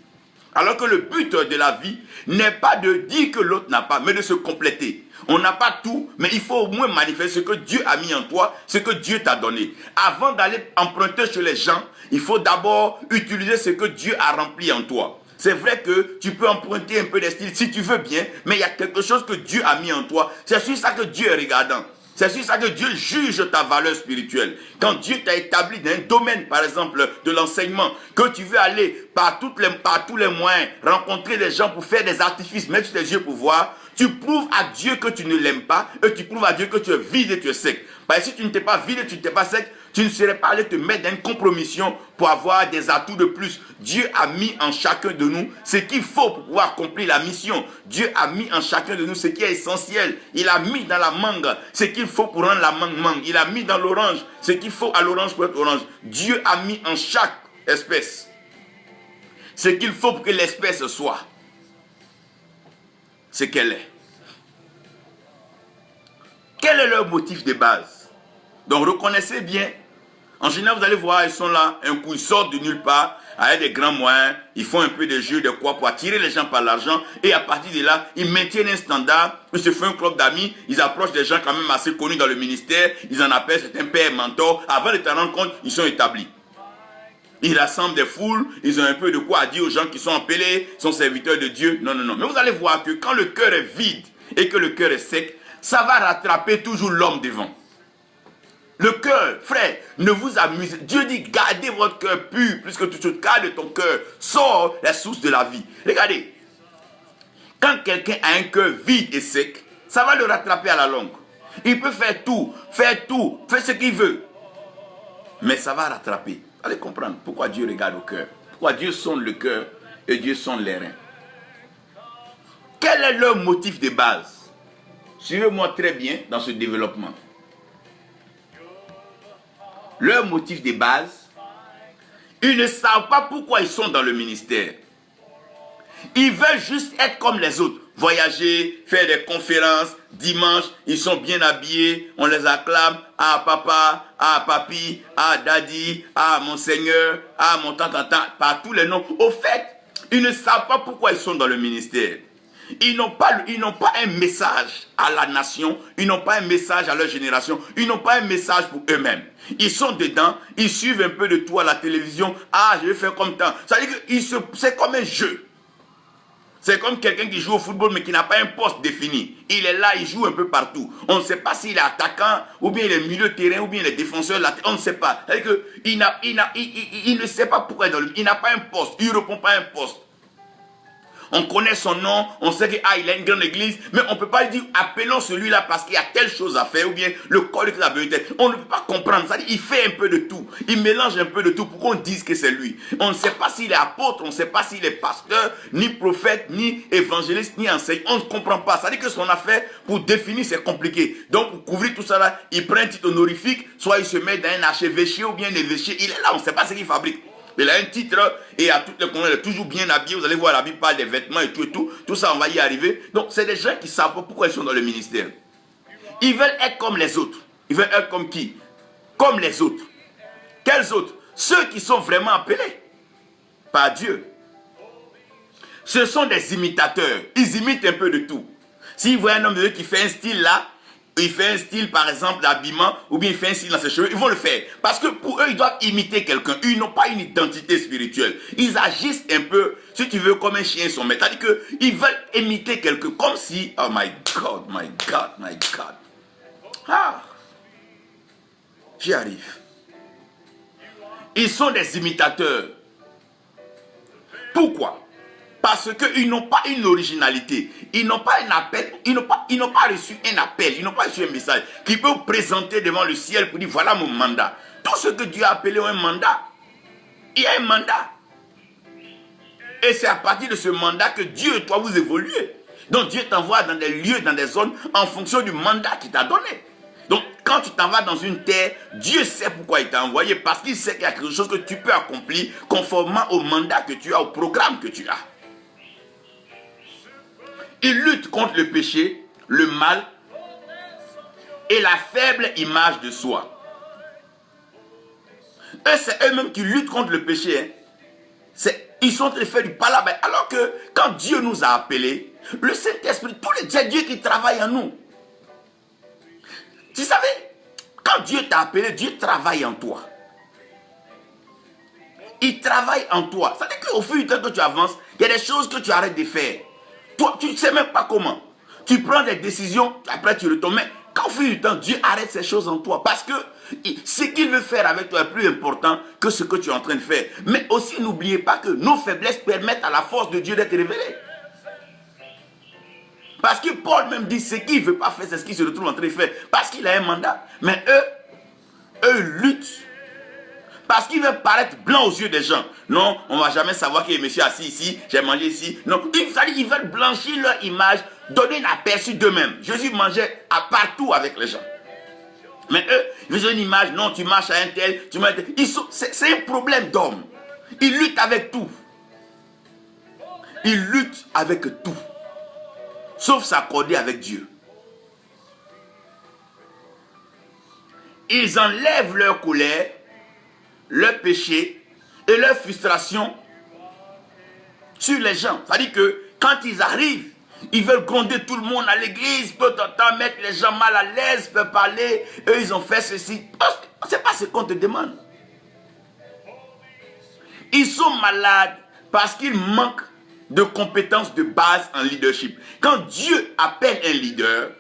Speaker 1: Alors que le but de la vie n'est pas de dire que l'autre n'a pas, mais de se compléter. On n'a pas tout, mais il faut au moins manifester ce que Dieu a mis en toi, ce que Dieu t'a donné. Avant d'aller emprunter chez les gens, il faut d'abord utiliser ce que Dieu a rempli en toi. C'est vrai que tu peux emprunter un peu des styles si tu veux bien, mais il y a quelque chose que Dieu a mis en toi. C'est sur ça que Dieu est regardant. C'est sur ça que Dieu juge ta valeur spirituelle. Quand Dieu t'a établi dans un domaine, par exemple, de l'enseignement, que tu veux aller par tous les moyens, rencontrer des gens pour faire des artifices, mettre sur les yeux pour voir, tu prouves à Dieu que tu ne l'aimes pas et tu prouves à Dieu que tu es vide et tu es sec. Parce que si tu ne t'es pas vide et tu n'es pas sec, tu ne serais pas allé te mettre dans une compromission pour avoir des atouts de plus. Dieu a mis en chacun de nous ce qu'il faut pour pouvoir accomplir la mission. Dieu a mis en chacun de nous ce qui est essentiel. Il a mis dans la mangue ce qu'il faut pour rendre la mangue mangue. Il a mis dans l'orange ce qu'il faut à l'orange pour être orange. Dieu a mis en chaque espèce ce qu'il faut pour que l'espèce soit ce qu'elle est. Quel est leur motif de base? Donc reconnaissez bien. En général, vous allez voir, ils sont là, un coup, ils sortent de nulle part, avec des grands moyens, ils font un peu de jeu, de quoi, pour attirer les gens par l'argent, et à partir de là, ils maintiennent un standard, ils se font un club d'amis, ils approchent des gens quand même assez connus dans le ministère, ils en appellent certains pères mentors, avant de te rendre compte, ils sont établis. Ils rassemblent des foules, ils ont un peu de quoi à dire aux gens qui sont appelés, sont serviteurs de Dieu. Non, non, non. Mais vous allez voir que quand le cœur est vide et que le cœur est sec, ça va rattraper toujours l'homme devant. Le cœur, frère, ne vous amusez. Dieu dit, gardez votre cœur pur, plus que toute chose. Car de ton cœur sort la source de la vie. Regardez, quand quelqu'un a un cœur vide et sec, ça va le rattraper à la longue. Il peut faire tout, faire ce qu'il veut. Mais ça va rattraper. Allez comprendre pourquoi Dieu regarde au cœur. Pourquoi Dieu sonde le cœur et Dieu sonde les reins. Quel est leur motif de base? Suivez-moi très bien dans ce développement. Leur motif de base, ils ne savent pas pourquoi ils sont dans le ministère. Ils veulent juste être comme les autres. Voyager, faire des conférences, dimanche, ils sont bien habillés, on les acclame. Ah papa, ah papi, ah daddy, ah mon seigneur, ah mon tant, par tous les noms. Au fait, ils ne savent pas pourquoi ils sont dans le ministère. Ils n'ont pas un message à la nation, ils n'ont pas un message à leur génération, ils n'ont pas un message pour eux-mêmes. Ils sont dedans, ils suivent un peu de tout à la télévision. Ah, je vais faire comme ça. Ça veut dire que c'est comme un jeu. C'est comme quelqu'un qui joue au football mais qui n'a pas un poste défini. Il est là, il joue un peu partout. On ne sait pas s'il est attaquant, ou bien il est milieu de terrain, ou bien il est défenseur. On ne sait pas. C'est-à-dire qu'il ne sait pas pourquoi il n'a pas un poste. Il ne répond pas à un poste. On connaît son nom, on sait qu'il a une grande église, mais on ne peut pas lui dire appelons celui-là parce qu'il y a telle chose à faire, ou bien le corps de la vérité. On ne peut pas comprendre. Ça dit, il fait un peu de tout. Il mélange un peu de tout pour qu'on dise que c'est lui. On ne sait pas s'il est apôtre, on ne sait pas s'il est pasteur, ni prophète, ni évangéliste, ni enseignant. On ne comprend pas. Ça dit que son affaire, pour définir, c'est compliqué. Donc, pour couvrir tout ça là, il prend un titre honorifique, soit il se met dans un archevêché ou bien un évêché. Il est là, on ne sait pas ce qu'il fabrique. Il a un titre et à toutes les conditions, il est toujours bien habillé. Vous allez voir, la Bible parle des vêtements et tout et tout. Tout ça, on va y arriver. Donc, c'est des gens qui ne savent pas pourquoi ils sont dans le ministère. Ils veulent être comme les autres. Ils veulent être comme qui? Comme les autres. Quels autres? Ceux qui sont vraiment appelés par Dieu. Ce sont des imitateurs. Ils imitent un peu de tout. S'ils voient un homme de Dieu qui fait un style là, il fait un style par exemple d'habillement, ou bien il fait un style dans ses cheveux, ils vont le faire. Parce que pour eux, ils doivent imiter quelqu'un. Ils n'ont pas une identité spirituelle. Ils agissent un peu, si tu veux, comme un chien son maître. C'est-à-dire qu'ils veulent imiter quelqu'un comme si, oh my God, my God, my God. Ah, j'y arrive. Ils sont des imitateurs. Pourquoi? Parce qu'ils n'ont pas une originalité. Ils n'ont pas un appel. Ils n'ont pas reçu un appel. Ils n'ont pas reçu un message qui peut présenter devant le ciel pour dire voilà mon mandat. Tout ce que Dieu a appelé un mandat. Il y a un mandat. Et c'est à partir de ce mandat que Dieu et toi vous évoluez. Donc Dieu t'envoie dans des lieux, dans des zones en fonction du mandat qu'il t'a donné. Donc quand tu t'en vas dans une terre, Dieu sait pourquoi il t'a envoyé. Parce qu'il sait qu'il y a quelque chose que tu peux accomplir conformément au mandat que tu as, au programme que tu as. Ils luttent contre le péché, le mal et la faible image de soi. Eux, c'est eux-mêmes qui luttent contre le péché. Hein. Ils sont en train de faire du palabra. Alors que quand Dieu nous a appelés, le Saint-Esprit, c'est Dieu qui travaille en nous. Tu savais, quand Dieu t'a appelé, Dieu travaille en toi. Il travaille en toi. C'est-à-dire qu'au fur et à mesure que tu avances, il y a des choses que tu arrêtes de faire. Toi, tu ne sais même pas comment. Tu prends des décisions, après tu retombes. Mais quand au fil du temps, Dieu arrête ces choses en toi. Parce que ce qu'il veut faire avec toi est plus important que ce que tu es en train de faire. Mais aussi, n'oubliez pas que nos faiblesses permettent à la force de Dieu d'être révélée. Parce que Paul même dit, ce qu'il ne veut pas faire, c'est ce qu'il se retrouve en train de faire. Parce qu'il a un mandat. Mais eux luttent. Parce qu'ils veulent paraître blancs aux yeux des gens. Non, on ne va jamais savoir que monsieur assis ici, j'ai mangé ici. Non, ils veulent blanchir leur image, donner un aperçu d'eux-mêmes. Jésus mangeait partout avec les gens. Mais eux, ils faisaient une image, non, tu marches à un tel, tu marches à un tel. C'est un problème d'homme. Ils luttent avec tout. Ils luttent avec tout. Sauf s'accorder avec Dieu. Ils enlèvent leur colère, leur péché et leur frustration sur les gens. C'est-à-dire que quand ils arrivent, ils veulent gronder tout le monde à l'église, peut t'entendre mettre les gens mal à l'aise, peuvent parler, eux ils ont fait ceci. C'est pas ce qu'on te demande. Ils sont malades parce qu'ils manquent de compétences de base en leadership. Quand Dieu appelle un leader,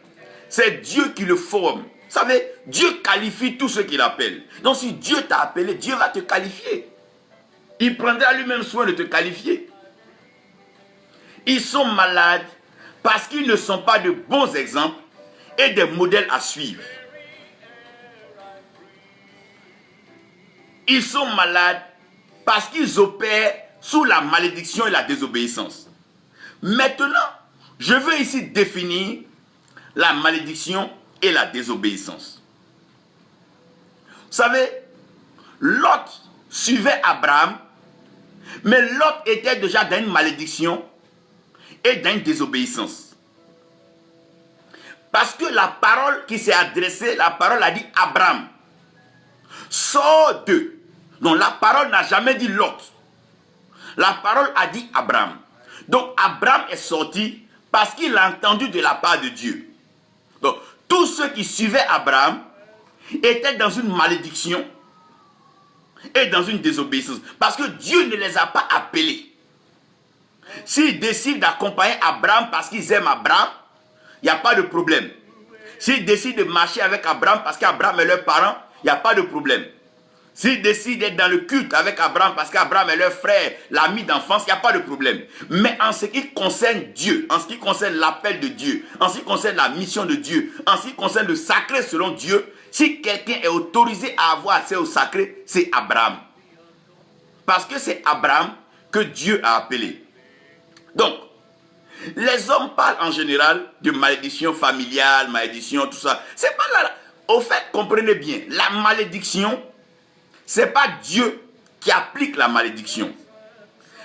Speaker 1: c'est Dieu qui le forme. Vous savez, Dieu qualifie tout ce qu'il appelle. Donc si Dieu t'a appelé, Dieu va te qualifier. Il prendra lui-même soin de te qualifier. Ils sont malades parce qu'ils ne sont pas de bons exemples et des modèles à suivre. Ils sont malades parce qu'ils opèrent sous la malédiction et la désobéissance. Maintenant, je veux ici définir la malédiction et la désobéissance. Vous savez, Lot suivait Abraham, mais Lot était déjà dans une malédiction et dans une désobéissance. Parce que la parole qui s'est adressée, la parole a dit Abraham, sors d'eux. Donc la parole n'a jamais dit Lot. La parole a dit Abraham. Donc Abraham est sorti parce qu'il a entendu de la part de Dieu. Donc tous ceux qui suivaient Abraham étaient dans une malédiction et dans une désobéissance. Parce que Dieu ne les a pas appelés. S'ils décident d'accompagner Abraham parce qu'ils aiment Abraham, il n'y a pas de problème. S'ils décident de marcher avec Abraham parce qu'Abraham est leur parent, il n'y a pas de problème. S'ils décident d'être dans le culte avec Abraham parce qu'Abraham est leur frère, l'ami d'enfance, il n'y a pas de problème. Mais en ce qui concerne Dieu, en ce qui concerne l'appel de Dieu, en ce qui concerne la mission de Dieu, en ce qui concerne le sacré selon Dieu, si quelqu'un est autorisé à avoir accès au sacré, c'est Abraham. Parce que c'est Abraham que Dieu a appelé. Donc, les hommes parlent en général de malédiction familiale, malédiction, tout ça. C'est pas là. Au fait, comprenez bien, la malédiction, c'est pas Dieu qui applique la malédiction.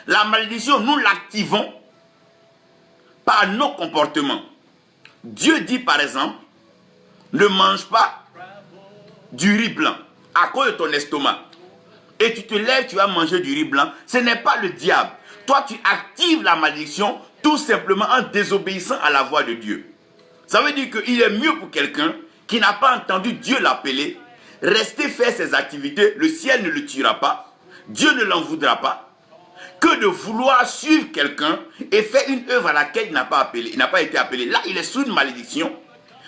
Speaker 1: La malédiction, nous l'activons par nos comportements. Dieu dit par exemple, ne mange pas du riz blanc à cause de ton estomac. Et tu te lèves, tu vas manger du riz blanc. Ce n'est pas le diable. Toi, tu actives la malédiction tout simplement en désobéissant à la voix de Dieu. Ça veut dire qu'il est mieux pour quelqu'un qui n'a pas entendu Dieu l'appeler, rester faire ses activités, le ciel ne le tuera pas, Dieu ne l'en voudra pas, que de vouloir suivre quelqu'un et faire une œuvre à laquelle il n'a pas été appelé. Là, il est sous une malédiction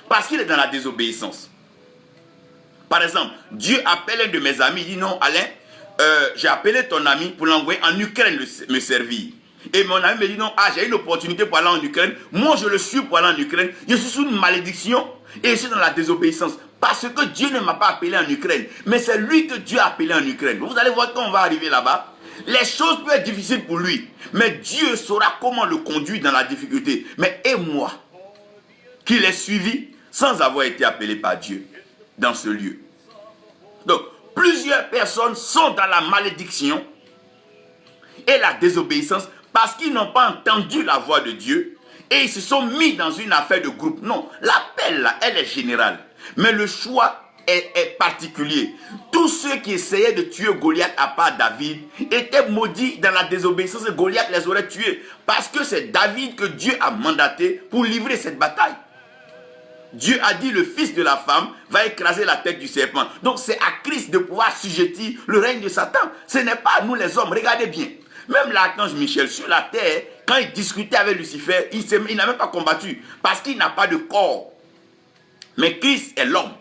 Speaker 1: parce qu'il est dans la désobéissance. Par exemple, Dieu appelle un de mes amis, il dit non, Alain, j'ai appelé ton ami pour l'envoyer en Ukraine me servir. Et mon ami me dit non, j'ai une opportunité pour aller en Ukraine. Moi, je le suis pour aller en Ukraine. Je suis sous une malédiction et je suis dans la désobéissance. Parce que Dieu ne m'a pas appelé en Ukraine. Mais c'est lui que Dieu a appelé en Ukraine. Vous allez voir quand on va arriver là-bas. Les choses peuvent être difficiles pour lui. Mais Dieu saura comment le conduire dans la difficulté. Mais et moi, qui l'ai suivi sans avoir été appelé par Dieu dans ce lieu. Donc, plusieurs personnes sont dans la malédiction et la désobéissance parce qu'ils n'ont pas entendu la voix de Dieu et ils se sont mis dans une affaire de groupe. Non, l'appel là, elle est générale. Mais le choix est particulier. Tous ceux qui essayaient de tuer Goliath à part David étaient maudits dans la désobéissance et Goliath les aurait tués. Parce que c'est David que Dieu a mandaté pour livrer cette bataille. Dieu a dit le fils de la femme va écraser la tête du serpent. Donc c'est à Christ de pouvoir assujettir le règne de Satan. Ce n'est pas à nous les hommes. Regardez bien. Même l'archange Michel sur la terre, quand il discutait avec Lucifer, il n'a même pas combattu. Parce qu'il n'a pas de corps. Mais Christ est l'homme.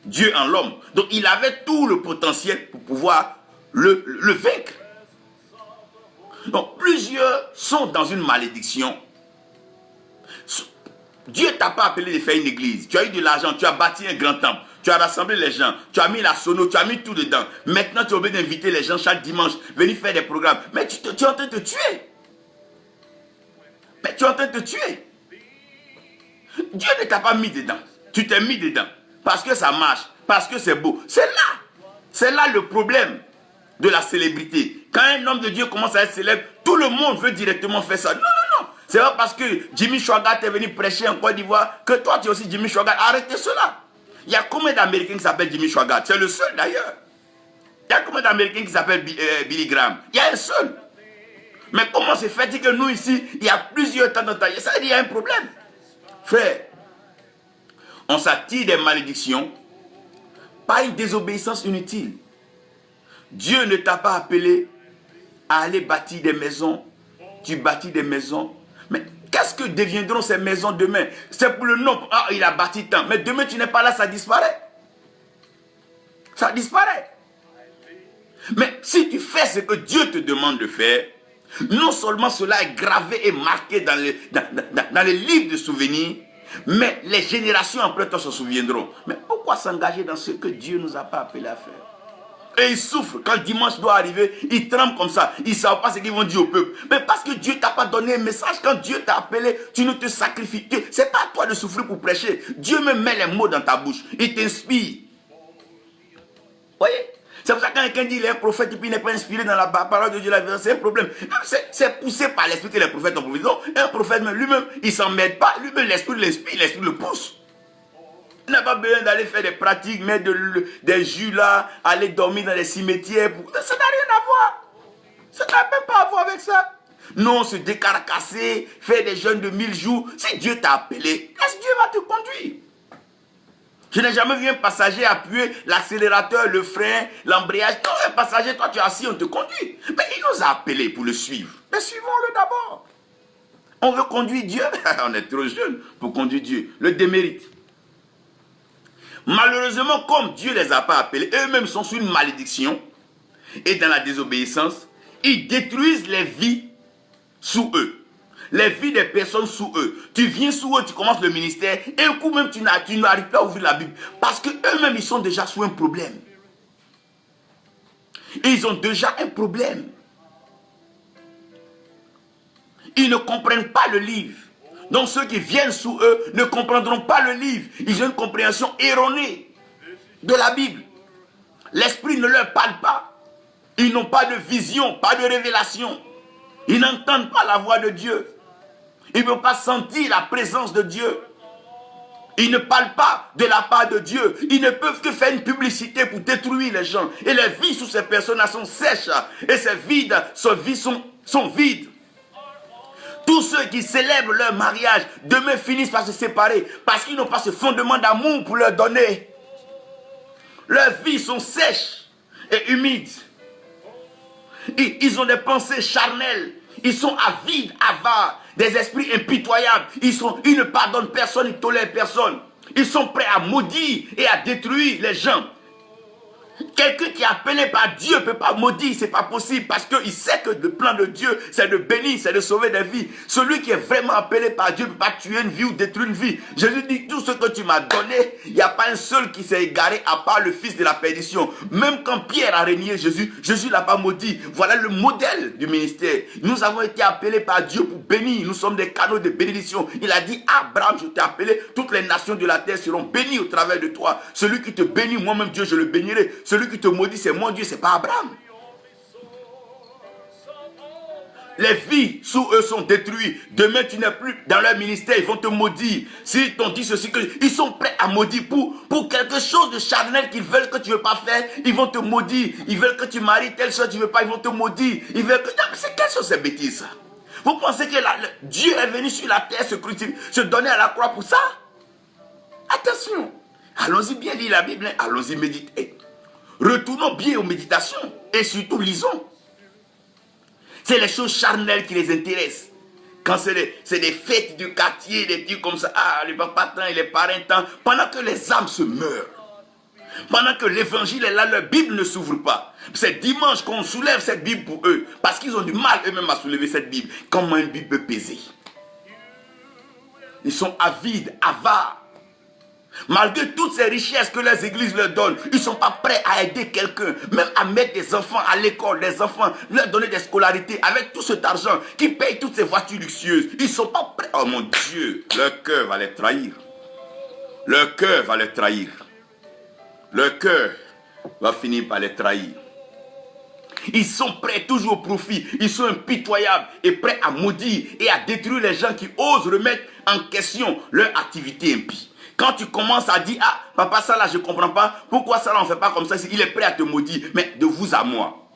Speaker 1: Dieu en l'homme. Donc il avait tout le potentiel pour pouvoir le vaincre. Donc plusieurs sont dans une malédiction. Dieu ne t'a pas appelé de faire une église. Tu as eu de l'argent, tu as bâti un grand temple. Tu as rassemblé les gens, tu as mis la sono, tu as mis tout dedans. Maintenant tu es obligé d'inviter les gens chaque dimanche, venir faire des programmes. Mais tu es en train de te tuer. Mais tu es en train de te tuer. Dieu ne t'a pas mis dedans. Tu t'es mis dedans. Parce que ça marche, parce que c'est beau. C'est là le problème de la célébrité. Quand un homme de Dieu commence à être célèbre, tout le monde veut directement faire ça. Non, non, non. C'est pas parce que Jimmy Swaggart est venu prêcher en Côte d'Ivoire que toi tu es aussi Jimmy Swaggart. Arrêtez cela. Il y a combien d'Américains qui s'appellent Jimmy Swaggart? C'est le seul d'ailleurs. Il y a combien d'Américains qui s'appellent Billy Graham? Il y a un seul. Mais comment c'est fait que nous ici, il y a plusieurs temps dans ta vie? Ça veut dire qu'il y a un problème. Frère, on s'attire des malédictions, pas une désobéissance inutile. Dieu ne t'a pas appelé à aller bâtir des maisons. Tu bâtis des maisons. Mais qu'est-ce que deviendront ces maisons demain? C'est pour le nom. Ah, il a bâti tant. Mais demain, tu n'es pas là, ça disparaît. Ça disparaît. Mais si tu fais ce que Dieu te demande de faire, non seulement cela est gravé et marqué dans les livres de souvenirs, mais les générations après toi se souviendront. Mais pourquoi s'engager dans ce que Dieu ne nous a pas appelé à faire? Et ils souffrent. Quand dimanche doit arriver, ils tremblent comme ça. Ils ne savent pas ce qu'ils vont dire au peuple. Mais parce que Dieu ne t'a pas donné un message. Quand Dieu t'a appelé, tu ne te sacrifies. Ce n'est pas à toi de souffrir pour prêcher. Dieu me met les mots dans ta bouche. Il t'inspire. Vous voyez? C'est pour ça que quand quelqu'un dit qu'il est un prophète et puis il n'est pas inspiré dans la parole de Dieu, c'est un problème. C'est poussé par l'esprit que les prophètes ont prophétisé. Donc, un prophète, lui-même, il ne s'en mêle pas. Lui-même, l'esprit l'inspire, l'esprit le pousse. Il n'a pas besoin d'aller faire des pratiques, mettre des jus là, aller dormir dans les cimetières. Ça n'a rien à voir. Ça n'a même pas à voir avec ça. Non, se décarcasser, faire des jeûnes de 1000 jours. Si Dieu t'a appelé, est-ce que Dieu va te conduire? Je n'ai jamais vu un passager appuyer l'accélérateur, le frein, l'embrayage. Non, un passager, toi tu es assis, on te conduit. Mais il nous a appelés pour le suivre. Mais suivons-le d'abord. On veut conduire Dieu. On est trop jeune pour conduire Dieu. Le démérite. Malheureusement, comme Dieu ne les a pas appelés, eux-mêmes sont sous une malédiction et dans la désobéissance, ils détruisent les vies sous eux. Les vies des personnes sous eux. Tu viens sous eux, tu commences le ministère, et un coup même tu n'arrives pas à ouvrir la Bible. Parce qu'eux-mêmes, ils sont déjà sous un problème. Et ils ont déjà un problème. Ils ne comprennent pas le livre. Donc ceux qui viennent sous eux ne comprendront pas le livre. Ils ont une compréhension erronée de la Bible. L'esprit ne leur parle pas. Ils n'ont pas de vision, pas de révélation. Ils n'entendent pas la voix de Dieu. Ils ne peuvent pas sentir la présence de Dieu. Ils ne parlent pas de la part de Dieu. Ils ne peuvent que faire une publicité pour détruire les gens. Et les vies sous ces personnes-là sont sèches. Et ces vies sont vides. Tous ceux qui célèbrent leur mariage, demain finissent par se séparer. Parce qu'ils n'ont pas ce fondement d'amour pour leur donner. Leurs vies sont sèches et humides. Ils ont des pensées charnelles. Ils sont avides, avares, des esprits impitoyables. Ils ne pardonnent personne, ils ne tolèrent personne. Ils sont prêts à maudire et à détruire les gens. Quelqu'un qui est appelé par Dieu ne peut pas maudire, c'est pas possible, parce qu'il sait que le plan de Dieu, c'est de bénir, c'est de sauver des vies. Celui qui est vraiment appelé par Dieu ne peut pas tuer une vie ou détruire une vie. Jésus dit, tout ce que tu m'as donné, il n'y a pas un seul qui s'est égaré à part le fils de la perdition. Même quand Pierre a régné Jésus, Jésus ne l'a pas maudit. Voilà le modèle du ministère. Nous avons été appelés par Dieu pour bénir. Nous sommes des canaux de bénédiction. Il a dit, Abraham, je t'ai appelé, toutes les nations de la terre seront bénies au travers de toi. Celui qui te bénit, moi-même Dieu, je le bénirai. Celui qui te maudit, c'est mon Dieu, c'est pas Abraham. Les vies sous eux sont détruites. Demain, tu n'es plus dans leur ministère, ils vont te maudire. S'ils t'ont dit ceci, ils sont prêts à maudire pour quelque chose de charnel qu'ils veulent que tu ne veux pas faire, ils vont te maudire. Ils veulent que tu maries telle chose, tu ne veux pas, ils vont te maudire. Ils veulent que... C'est quelle chose, ces bêtises, ça? Vous pensez que Dieu est venu sur la terre se donner à la croix pour ça? Attention. Allons-y bien lire la Bible, allons-y méditer. Retournons bien aux méditations et surtout lisons. C'est les choses charnelles qui les intéressent. Quand c'est des fêtes du quartier, des trucs comme ça, le papa tant, les parents tant, pendant que les âmes se meurent, pendant que l'évangile est là, leur Bible ne s'ouvre pas. C'est dimanche qu'on soulève cette Bible pour eux, parce qu'ils ont du mal eux-mêmes à soulever cette Bible. Comment une Bible peut peser? Ils sont avides, avares. Malgré toutes ces richesses que les églises leur donnent, ils ne sont pas prêts à aider quelqu'un, même à mettre des enfants à l'école, des enfants, leur donner des scolarités avec tout cet argent qui paye toutes ces voitures luxueuses. Ils ne sont pas prêts. Oh mon Dieu, leur cœur va les trahir. Leur cœur va les trahir. Leur cœur va finir par les trahir. Ils sont prêts toujours au profit. Ils sont impitoyables et prêts à maudire et à détruire les gens qui osent remettre en question leur activité impie. Quand tu commences à dire, papa, ça là, je ne comprends pas, pourquoi ça là, on ne fait pas comme ça, il est prêt à te maudire. Mais de vous à moi,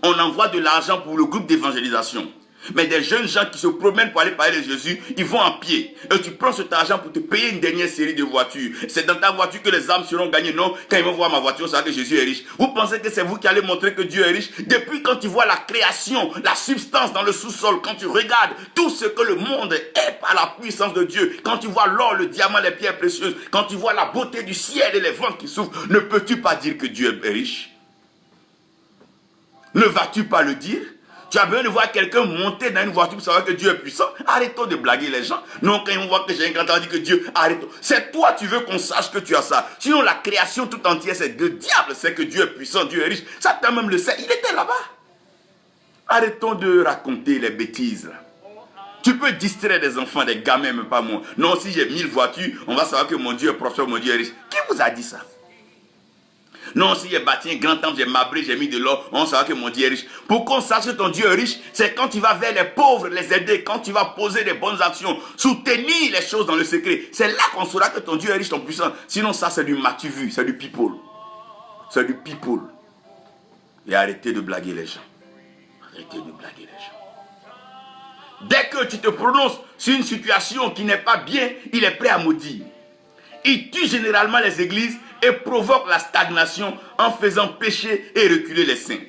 Speaker 1: on envoie de l'argent pour le groupe d'évangélisation. Mais des jeunes gens qui se promènent pour aller parler de Jésus, ils vont en pied. Et tu prends cet argent pour te payer une dernière série de voitures. C'est dans ta voiture que les âmes seront gagnées. Non, quand ils vont voir ma voiture, ça va que Jésus est riche. Vous pensez que c'est vous qui allez montrer que Dieu est riche? Depuis quand tu vois la création, la substance dans le sous-sol, quand tu regardes tout ce que le monde est par la puissance de Dieu, quand tu vois l'or, le diamant, les pierres précieuses, quand tu vois la beauté du ciel et les vents qui souffrent, ne peux-tu pas dire que Dieu est riche? Ne vas-tu pas le dire? Tu as besoin de voir quelqu'un monter dans une voiture pour savoir que Dieu est puissant. Arrêtons de blaguer les gens. Non, quand ils voient que j'ai un grand temps, dit que Dieu, arrêtons. C'est toi, tu veux qu'on sache que tu as ça. Sinon, la création tout entière, c'est le diable, c'est que Dieu est puissant, Dieu est riche. Satan même le sait, il était là-bas. Arrêtons de raconter les bêtises. Tu peux distraire des enfants, des gamins, mais pas moi. Non, si j'ai 1000 voitures, on va savoir que mon Dieu est prospère, mon Dieu est riche. Qui vous a dit ça? Non, si j'ai bâti un grand temple, j'ai marbré, j'ai mis de l'or, on saura que mon Dieu est riche. Pour qu'on sache que ton Dieu est riche, c'est quand tu vas vers les pauvres, les aider, quand tu vas poser des bonnes actions, soutenir les choses dans le secret. C'est là qu'on saura que ton Dieu est riche, ton puissant. Sinon, ça, c'est du matu-vu, c'est du people. C'est du people. Et arrêtez de blaguer les gens. Arrêtez de blaguer les gens. Dès que tu te prononces sur une situation qui n'est pas bien, il est prêt à maudire. Il tue généralement les églises et provoque la stagnation en faisant pécher et reculer les saints.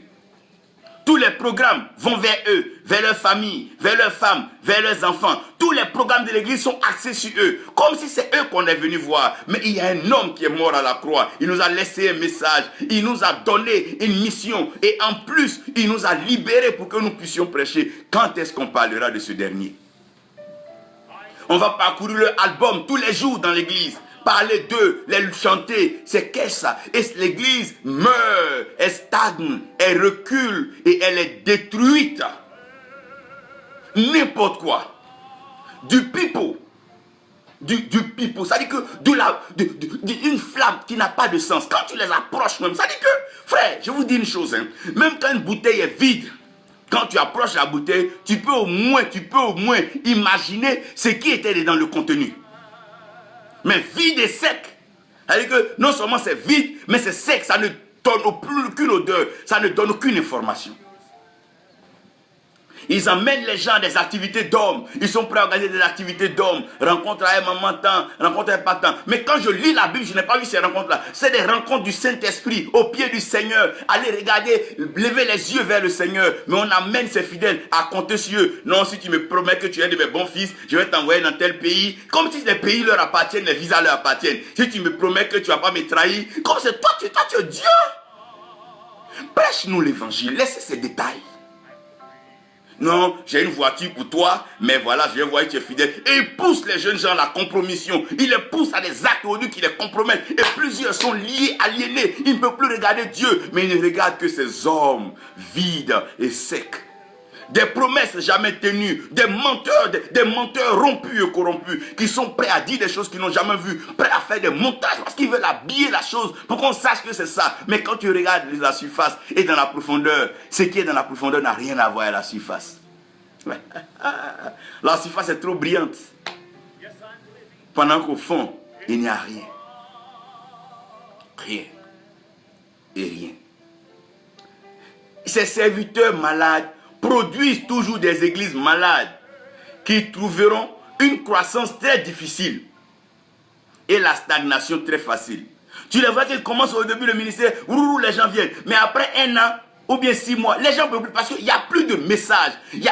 Speaker 1: Tous les programmes vont vers eux, vers leur famille, vers leurs femmes, vers leurs enfants. Tous les programmes de l'église sont axés sur eux, comme si c'est eux qu'on est venu voir. Mais il y a un homme qui est mort à la croix. Il nous a laissé un message. Il nous a donné une mission. Et en plus, il nous a libérés pour que nous puissions prêcher. Quand est-ce qu'on parlera de ce dernier? On va parcourir leur album tous les jours dans l'église. Parler d'eux, les chanter, c'est qu'est-ce ça? Et l'église meurt, elle stagne, elle recule et elle est détruite. N'importe quoi. Du pipeau, du pipeau. Ça dit que d'une flamme qui n'a pas de sens. Quand tu les approches même, ça dit que, frère, je vous dis une chose, hein, même quand une bouteille est vide, quand tu approches la bouteille, tu peux au moins imaginer ce qui était dans le contenu. Mais vide et sec, c'est-à-dire que non seulement c'est vide, mais c'est sec, ça ne donne aucune odeur, ça ne donne aucune information. Ils emmènent les gens à des activités d'hommes. Ils sont prêts à organiser des activités d'hommes. Rencontre à un moment temps, rencontre à un pas temps. Mais quand je lis la Bible, je n'ai pas vu ces rencontres-là. C'est des rencontres du Saint-Esprit au pied du Seigneur. Allez regarder, lever les yeux vers le Seigneur. Mais on amène ces fidèles à compter sur eux. Non, si tu me promets que tu es de mes bons fils, je vais t'envoyer dans tel pays. Comme si les pays leur appartiennent, les visas leur appartiennent. Si tu me promets que tu ne vas pas me trahir, comme c'est toi, tu es Dieu. Prêche-nous l'évangile. Laissez ces détails. Non, j'ai une voiture pour toi, mais voilà, je vais voir que tu es fidèle. Et il pousse les jeunes gens à la compromission. Il les pousse à des actes aujourd'hui qui les compromettent. Et plusieurs sont liés, aliénés. Ils ne peuvent plus regarder Dieu, mais ils ne regardent que ces hommes vides et secs. Des promesses jamais tenues, des menteurs rompus et corrompus, qui sont prêts à dire des choses qu'ils n'ont jamais vues, prêts à faire des montages parce qu'ils veulent habiller la chose pour qu'on sache que c'est ça. Mais quand tu regardes la surface et dans la profondeur, ce qui est dans la profondeur n'a rien à voir avec la surface. La surface est trop brillante. Pendant qu'au fond, il n'y a rien. Rien. Et rien. Ces serviteurs malades produisent toujours des églises malades qui trouveront une croissance très difficile et la stagnation très facile. Tu les vois qu'ils commencent au début le ministère, les gens viennent, mais après un an ou bien 6 mois, les gens ne peuvent plus parce qu'il n'y a plus de message, il n'y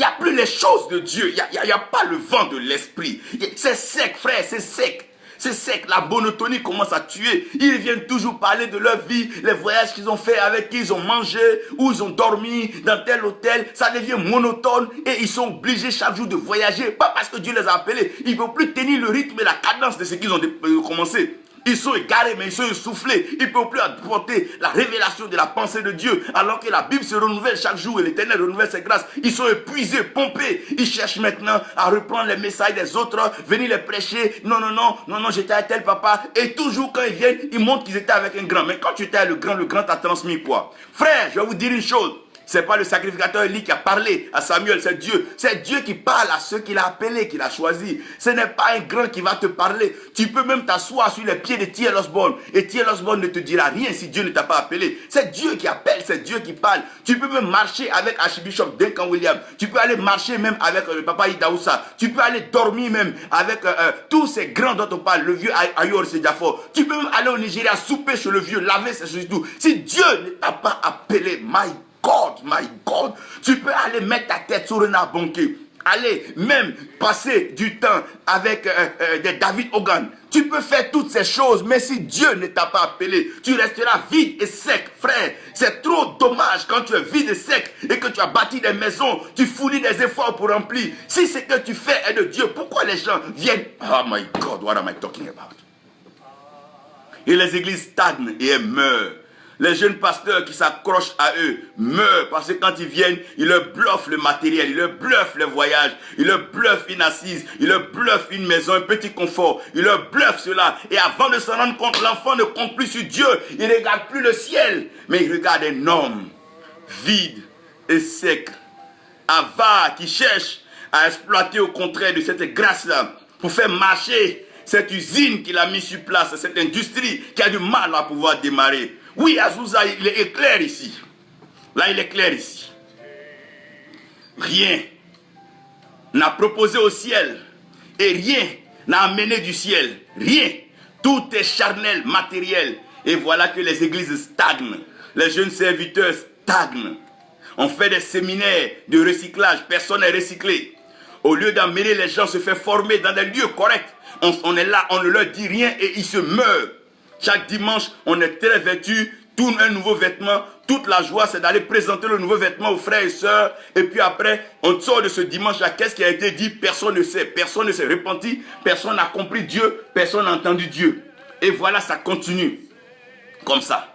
Speaker 1: a plus les choses de Dieu, il n'y a pas le vent de l'esprit. C'est sec, frère, c'est sec. C'est sec, la monotonie commence à tuer. Ils viennent toujours parler de leur vie, les voyages qu'ils ont fait, avec qui ils ont mangé, où ils ont dormi, dans tel hôtel. Ça devient monotone et ils sont obligés chaque jour de voyager. Pas parce que Dieu les a appelés. Ils ne peuvent plus tenir le rythme et la cadence de ce qu'ils ont commencé. Ils sont égarés, mais ils sont essoufflés. Ils ne peuvent plus apporter la révélation de la pensée de Dieu. Alors que la Bible se renouvelle chaque jour et l'Éternel renouvelle ses grâces. Ils sont épuisés, pompés. Ils cherchent maintenant à reprendre les messages des autres, venir les prêcher. Non, j'étais avec tel papa. Et toujours quand ils viennent, ils montrent qu'ils étaient avec un grand. Mais quand tu étais avec le grand t'a transmis quoi? Frère, je vais vous dire une chose. Ce n'est pas le sacrificateur Élie qui a parlé à Samuel, c'est Dieu. C'est Dieu qui parle à ceux qu'il a appelés, qu'il a choisis. Ce n'est pas un grand qui va te parler. Tu peux même t'asseoir sur les pieds de T.L. Osborne. Et T.L. Osborne ne te dira rien si Dieu ne t'a pas appelé. C'est Dieu qui appelle, c'est Dieu qui parle. Tu peux même marcher avec Archbishop Duncan Williams. Tu peux aller marcher même avec le papa Idaoussa. Tu peux aller dormir même avec tous ces grands dont on parle. Le vieux Ayor Sejafo. Tu peux même aller au Nigeria souper chez le vieux, laver ses choses et tout. Si Dieu ne t'a pas appelé, my God, tu peux aller mettre ta tête sur un Bonke, aller même passer du temps avec des David Hogan. Tu peux faire toutes ces choses, mais si Dieu ne t'a pas appelé, tu resteras vide et sec, frère. C'est trop dommage quand tu es vide et sec et que tu as bâti des maisons, tu fournis des efforts pour remplir. Si ce que tu fais est de Dieu, pourquoi les gens viennent? Oh my God, what am I talking about? Et les églises stagnent et elles meurent. Les jeunes pasteurs qui s'accrochent à eux meurent parce que quand ils viennent, ils leur bluffent le matériel, ils leur bluffent les voyages, ils leur bluffent une assise, ils leur bluffent une maison, un petit confort, ils leur bluffent cela. Et avant de s'en rendre compte, l'enfant ne compte plus sur Dieu, il ne regarde plus le ciel, mais il regarde un homme vide et sec, avare, qui cherche à exploiter au contraire de cette grâce-là pour faire marcher cette usine qu'il a mis sur place, cette industrie qui a du mal à pouvoir démarrer. Oui, Azusa, il est clair ici. Là, il est clair ici. Rien n'a proposé au ciel et rien n'a amené du ciel. Rien. Tout est charnel, matériel. Et voilà que les églises stagnent. Les jeunes serviteurs stagnent. On fait des séminaires de recyclage. Personne n'est recyclé. Au lieu d'amener les gens se faire former dans des lieux corrects, on est là, on ne leur dit rien et ils se meurent. Chaque dimanche, on est très vêtu, tout un nouveau vêtement. Toute la joie, c'est d'aller présenter le nouveau vêtement aux frères et sœurs. Et puis après, on sort de ce dimanche-là. Qu'est-ce qui a été dit? Personne ne sait. Personne ne s'est repenti. Personne n'a compris Dieu. Personne n'a entendu Dieu. Et voilà, ça continue comme ça.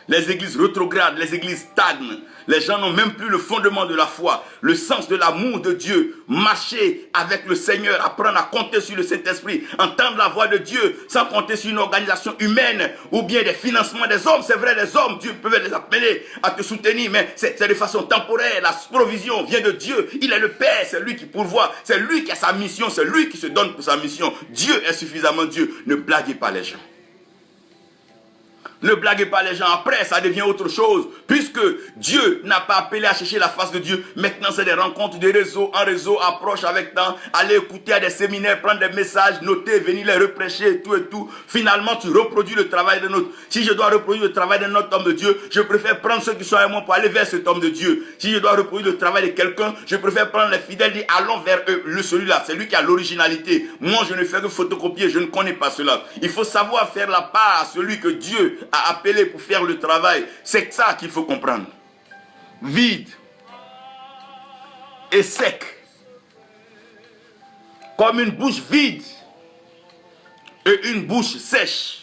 Speaker 1: Les églises rétrogradent, les églises stagnent. Les gens n'ont même plus le fondement de la foi, le sens de l'amour de Dieu. Marcher avec le Seigneur, apprendre à compter sur le Saint-Esprit, entendre la voix de Dieu sans compter sur une organisation humaine ou bien des financements des hommes. C'est vrai, les hommes, Dieu peut les appeler à te soutenir, mais c'est de façon temporaire. La provision vient de Dieu. Il est le Père, c'est lui qui pourvoit, c'est lui qui a sa mission, c'est lui qui se donne pour sa mission. Dieu est suffisamment Dieu. Ne blaguez pas les gens. Ne blaguez pas les gens, après ça devient autre chose. Puisque Dieu n'a pas appelé à chercher la face de Dieu. Maintenant c'est des rencontres de réseau en réseau, approche avec temps, aller écouter à des séminaires, prendre des messages, noter, venir les reprêcher et tout. Finalement tu reproduis le travail d'un autre. Si je dois reproduire le travail d'un autre homme de Dieu, je préfère prendre ceux qui sont avec moi pour aller vers cet homme de Dieu. Si je dois reproduire le travail de quelqu'un, je préfère prendre les fidèles et dire allons vers eux. Celui-là, c'est lui qui a l'originalité. Moi je ne fais que photocopier, je ne connais pas cela. Il faut savoir faire la part à celui que Dieu a appelé pour faire le travail. C'est ça qu'il faut comprendre. Vide et sec, comme une bouche vide et une bouche sèche.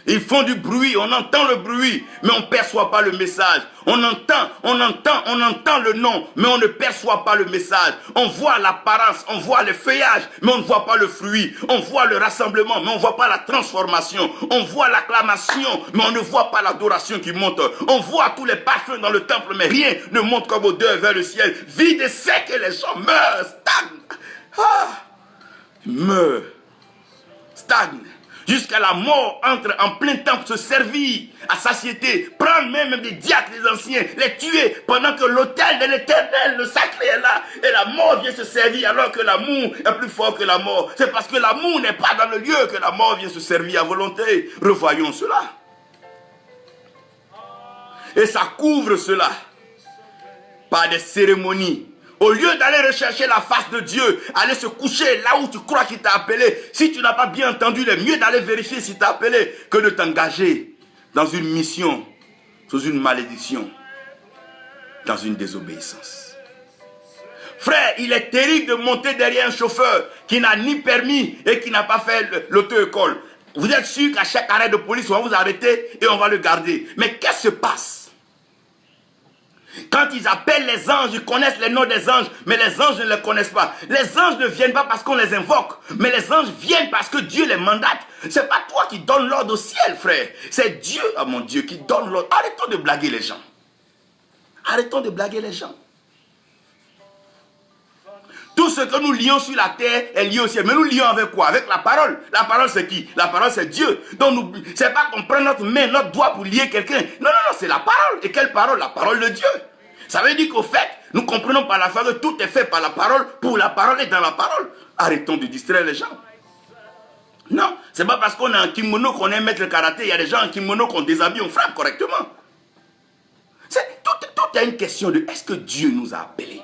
Speaker 1: Ils font du bruit, on entend le bruit, mais on ne perçoit pas le message. On entend le nom, mais on ne perçoit pas le message. On voit l'apparence, on voit le feuillage, mais on ne voit pas le fruit. On voit le rassemblement, mais on ne voit pas la transformation. On voit l'acclamation, mais on ne voit pas l'adoration qui monte. On voit tous les parfums dans le temple, mais rien ne monte comme odeur vers le ciel. Vide et sec, et les gens meurent, stagnent. Stagnent. Jusqu'à la mort entre en plein temps pour se servir à satiété, prendre même des diacres, des anciens, les tuer pendant que l'autel de l'éternel, le sacré est là, et la mort vient se servir alors que l'amour est plus fort que la mort. C'est parce que l'amour n'est pas dans le lieu que la mort vient se servir à volonté. Revoyons cela. Et ça couvre cela par des cérémonies. Au lieu d'aller rechercher la face de Dieu, aller se coucher là où tu crois qu'il t'a appelé, si tu n'as pas bien entendu, il est mieux d'aller vérifier s'il t'a appelé que de t'engager dans une mission, sous une malédiction, dans une désobéissance. Frère, il est terrible de monter derrière un chauffeur qui n'a ni permis et qui n'a pas fait l'auto-école. Vous êtes sûr qu'à chaque arrêt de police, on va vous arrêter et on va le garder. Mais qu'est-ce qui se passe? Quand ils appellent les anges, ils connaissent les noms des anges, mais les anges ne les connaissent pas. Les anges ne viennent pas parce qu'on les invoque, mais les anges viennent parce que Dieu les mandate. C'est pas toi qui donnes l'ordre au ciel, frère. C'est Dieu, oh mon Dieu, qui donne l'ordre. Arrêtons de blaguer les gens. Arrêtons de blaguer les gens. Tout ce que nous lions sur la terre est lié au ciel. Mais nous lions avec quoi? Avec la parole. La parole c'est qui? La parole c'est Dieu. Donc c'est pas qu'on prend notre main, notre doigt pour lier quelqu'un. Non, c'est la parole. Et quelle parole? La parole de Dieu. Ça veut dire qu'au fait, nous comprenons par la foi que tout est fait par la parole, pour la parole et dans la parole. Arrêtons de distraire les gens. Non, c'est pas parce qu'on est en kimono qu'on aime mettre le karaté. Il y a des gens en kimono qu'on déshabille, on frappe correctement. Tout est une question de est-ce que Dieu nous a appelés?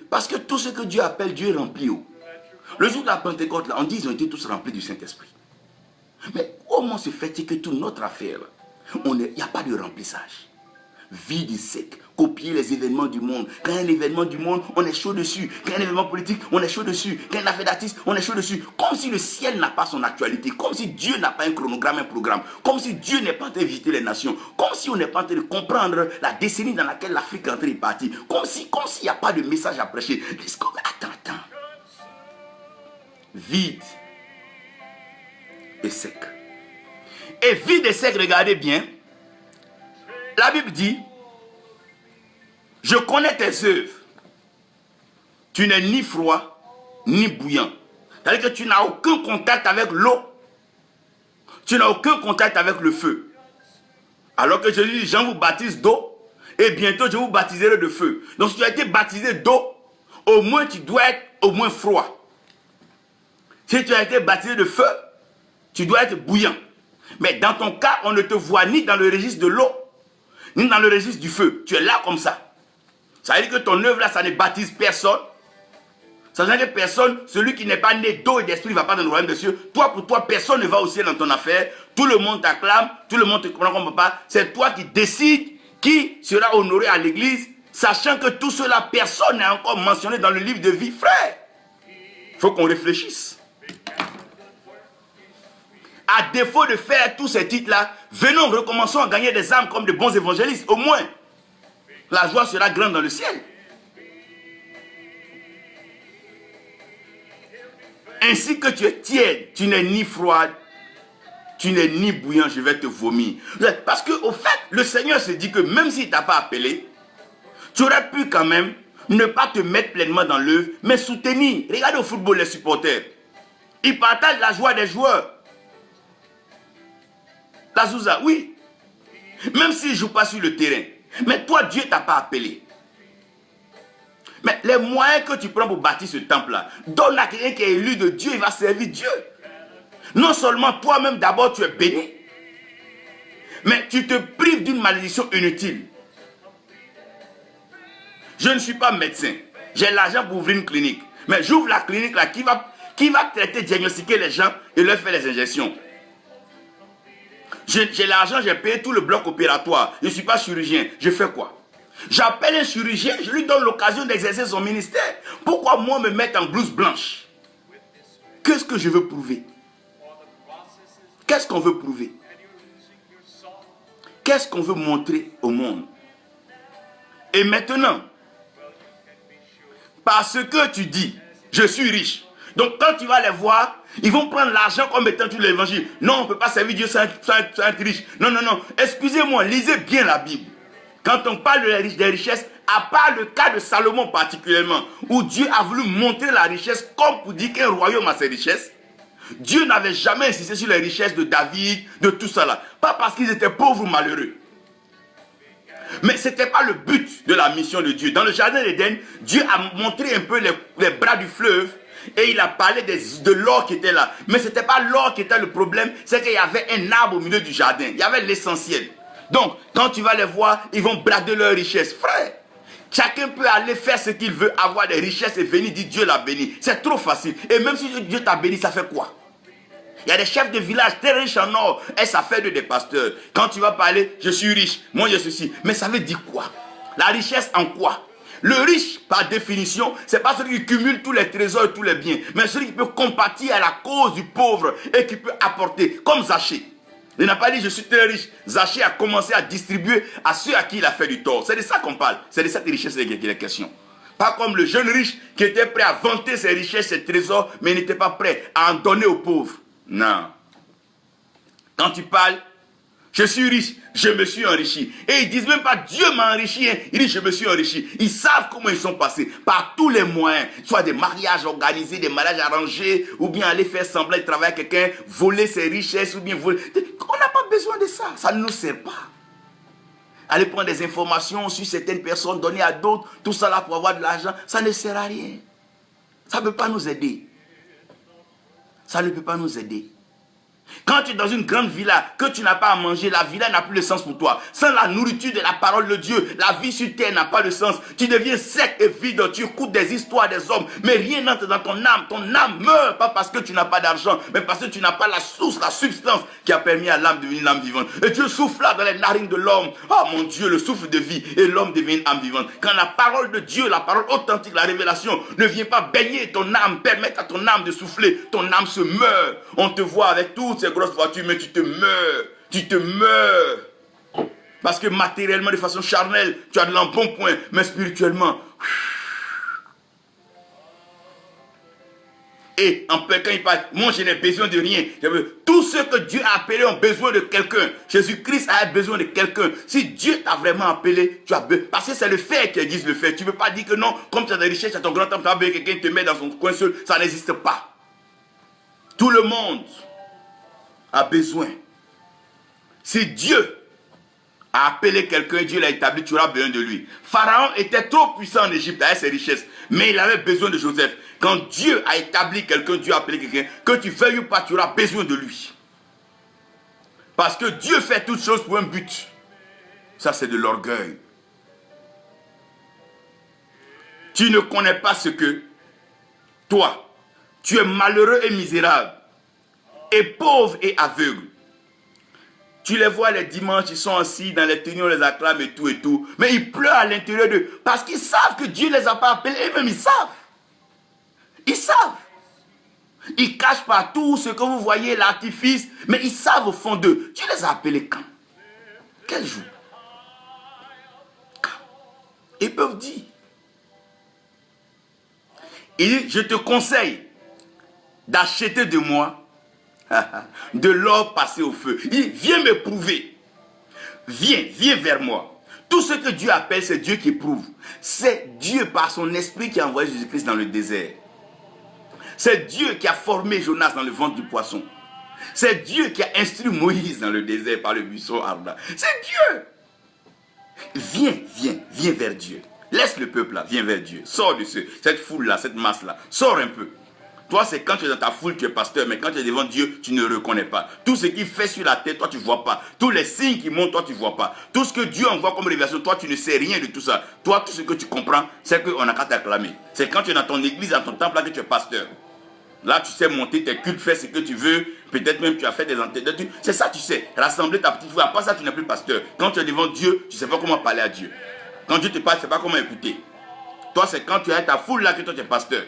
Speaker 1: Parce que tout ce que Dieu appelle, Dieu remplit où? Le jour de la Pentecôte, là, on dit qu'ils ont été tous remplis du Saint-Esprit. Mais comment se fait-il que toute notre affaire, il n'y a pas de remplissage? Vide et sec, copier les événements du monde. Quand il y a un événement du monde, on est chaud dessus. Quand il y a un événement politique, on est chaud dessus. Quand il y a une affaire d'artiste, on est chaud dessus. Comme si le ciel n'a pas son actualité. Comme si Dieu n'a pas un chronogramme, un programme. Comme si Dieu n'est pas en train de visiter les nations. Comme si on n'est pas en train de comprendre la décennie dans laquelle l'Afrique est en train de partir. Comme s'il n'y a pas de message à prêcher. Attends. Vide et sec. Et vide et sec, regardez bien. La Bible dit, je connais tes œuvres. Tu n'es ni froid, ni bouillant. C'est-à-dire que tu n'as aucun contact avec l'eau. Tu n'as aucun contact avec le feu. Alors que Jésus dit, Jean vous baptise d'eau, et bientôt je vous baptiserai de feu. Donc si tu as été baptisé d'eau, au moins tu dois être au moins froid. Si tu as été baptisé de feu, tu dois être bouillant. Mais dans ton cas, on ne te voit ni dans le registre de l'eau, ni dans le registre du feu. Tu es là comme ça. Ça veut dire que ton œuvre là, ça ne baptise personne. Ça veut dire que personne, celui qui n'est pas né d'eau et d'esprit ne va pas dans le royaume des cieux. Toi, pour toi, personne ne va au ciel dans ton affaire. Tout le monde t'acclame, tout le monde te comprend comme papa. C'est toi qui décides qui sera honoré à l'église, sachant que tout cela, personne n'est encore mentionné dans le livre de vie, frère. Il faut qu'on réfléchisse. À défaut de faire tous ces titres-là, venons, recommençons à gagner des âmes comme de bons évangélistes. Au moins, la joie sera grande dans le ciel. Ainsi que tu es tiède, tu n'es ni froide, tu n'es ni bouillant, je vais te vomir. Parce qu'au fait, le Seigneur se dit que même s'il ne t'a pas appelé, tu aurais pu quand même ne pas te mettre pleinement dans l'œuvre, mais soutenir. Regardez au football les supporters. Ils partagent la joie des joueurs. La Zouza, oui. Même s'ils ne jouent pas sur le terrain. Mais toi, Dieu ne t'a pas appelé. Mais les moyens que tu prends pour bâtir ce temple-là, donne à quelqu'un qui est élu de Dieu, il va servir Dieu. Non seulement toi-même d'abord tu es béni, mais tu te prives d'une malédiction inutile. Je ne suis pas médecin. J'ai l'argent pour ouvrir une clinique. Mais j'ouvre la clinique là qui va traiter, diagnostiquer les gens et leur faire les injections. J'ai l'argent, j'ai payé tout le bloc opératoire. Je ne suis pas chirurgien. Je fais quoi? J'appelle un chirurgien, je lui donne l'occasion d'exercer son ministère. Pourquoi moi me mettre en blouse blanche? Qu'est-ce que je veux prouver? Qu'est-ce qu'on veut prouver? Qu'est-ce qu'on veut montrer au monde? Et maintenant, parce que tu dis, je suis riche. Donc quand tu vas les voir, ils vont prendre l'argent comme étant tout l'évangile. Non, on ne peut pas servir Dieu sans être riche. Non, non, non. Excusez-moi, lisez bien la Bible. Quand on parle des richesses, à part le cas de Salomon particulièrement, où Dieu a voulu montrer la richesse comme pour dire qu'un royaume a ses richesses, Dieu n'avait jamais insisté sur les richesses de David, de tout ça là. Pas parce qu'ils étaient pauvres ou malheureux. Mais ce n'était pas le but de la mission de Dieu. Dans le jardin d'Éden, Dieu a montré un peu les bras du fleuve et il a parlé de l'or qui était là. Mais ce n'était pas l'or qui était le problème, c'est qu'il y avait un arbre au milieu du jardin. Il y avait l'essentiel. Donc, quand tu vas les voir, ils vont brader leurs richesses. Frère, chacun peut aller faire ce qu'il veut, avoir des richesses et venir dire Dieu l'a béni. C'est trop facile. Et même si Dieu t'a béni, ça fait quoi? Il y a des chefs de village très riches en or et ça fait de des pasteurs. Quand tu vas parler, je suis riche, moi je suis ceci. Mais ça veut dire quoi? La richesse en quoi? Le riche, par définition, c'est pas celui qui cumule tous les trésors et tous les biens, mais celui qui peut compatir à la cause du pauvre et qui peut apporter, comme Zachée. Il n'a pas dit je suis très riche. Zachée a commencé à distribuer à ceux à qui il a fait du tort. C'est de ça qu'on parle. C'est de cette richesse qu'il est question. Pas comme le jeune riche qui était prêt à vanter ses richesses, ses trésors, mais il n'était pas prêt à en donner aux pauvres. Non. Quand tu parles, je suis riche, je me suis enrichi. Et ils disent même pas Dieu m'a enrichi, hein. Ils disent je me suis enrichi. Ils savent comment ils sont passés, par tous les moyens. Soit des mariages organisés, des mariages arrangés, ou bien aller faire semblant de travailler avec quelqu'un, voler ses richesses, ou bien voler. On n'a pas besoin de ça, ça ne nous sert pas. Aller prendre des informations sur certaines personnes, donner à d'autres, tout ça là pour avoir de l'argent, ça ne sert à rien. Ça ne peut pas nous aider. Ça ne peut pas nous aider. Quand tu es dans une grande villa, que tu n'as pas à manger, la villa n'a plus de sens pour toi. Sans la nourriture de la parole de Dieu, la vie sur terre n'a pas de sens. Tu deviens sec et vide, tu écoutes des histoires des hommes, mais rien n'entre dans ton âme. Ton âme meurt, pas parce que tu n'as pas d'argent, mais parce que tu n'as pas la source, la substance qui a permis à l'âme de devenir une âme vivante. Et Dieu souffle là dans les narines de l'homme. Oh mon Dieu, le souffle de vie, et l'homme devient une âme vivante. Quand la parole de Dieu, la parole authentique, la révélation, ne vient pas baigner ton âme, permettre à ton âme de souffler, ton âme se meurt. On te voit avec toutes ces grosses voitures, mais tu te meurs. Tu te meurs. Parce que matériellement, de façon charnelle, tu as de l'embonpoint, mais spirituellement. Et en quand il parle, moi je n'ai besoin de rien. Tous ceux que Dieu a appelés ont besoin de quelqu'un. Jésus-Christ a besoin de quelqu'un. Si Dieu t'a vraiment appelé, tu as besoin. Parce que c'est le fait qui existe le fait. Tu ne peux pas dire que non, comme tu as des richesses, tu as ton grand temps, tu as besoin de quelqu'un te met dans son coin seul. Ça n'existe pas. Tout le monde a besoin. Si Dieu a appelé quelqu'un, Dieu l'a établi, tu auras besoin de lui. Pharaon était trop puissant en Égypte avec ses richesses, mais il avait besoin de Joseph. Quand Dieu a établi quelqu'un, Dieu a appelé quelqu'un, que tu veuilles ou pas, tu auras besoin de lui. Parce que Dieu fait toutes choses pour un but. Ça, c'est de l'orgueil. Tu ne connais pas ce que toi, tu es malheureux et misérable, et pauvre et aveugle. Tu les vois les dimanches, ils sont assis dans les tenues, on les acclame et tout, mais ils pleurent à l'intérieur d'eux, parce qu'ils savent que Dieu ne les a pas appelés, eux-mêmes ils savent. Ils savent. Ils cachent partout ce que vous voyez, l'artifice, mais ils savent au fond d'eux. Dieu les a appelés quand? Quel jour? Quand? Ils peuvent dire. Il dit, je te conseille d'acheter de moi de l'or passé au feu. Il dit, viens me prouver. Viens vers moi. Tout ce que Dieu appelle, c'est Dieu qui prouve. C'est Dieu par son esprit qui a envoyé Jésus-Christ dans le désert. C'est Dieu qui a formé Jonas dans le ventre du poisson. C'est Dieu qui a instruit Moïse dans le désert par le buisson ardent. C'est Dieu. Viens vers Dieu. Laisse le peuple là, viens vers Dieu. Sors de cette foule-là, cette masse-là. Sors un peu. Toi, c'est quand tu es dans ta foule, tu es pasteur, mais quand tu es devant Dieu, tu ne reconnais pas. Tout ce qu'il fait sur la terre, toi, tu ne vois pas. Tous les signes qui montent, toi, tu ne vois pas. Tout ce que Dieu envoie comme révélation, toi, tu ne sais rien de tout ça. Toi, tout ce que tu comprends, c'est qu'on n'a qu'à t'acclamer. C'est quand tu es dans ton église, dans ton temple, là, que tu es pasteur. Là, tu sais monter tes cultes, faire ce que tu veux. Peut-être même tu as fait des enterrements. C'est ça, tu sais. Rassembler ta petite foule. À part ça, tu n'es plus pasteur. Quand tu es devant Dieu, tu ne sais pas comment parler à Dieu. Quand Dieu te parle, tu ne sais pas comment écouter. Toi, c'est quand tu as ta foule là que toi, tu es pasteur.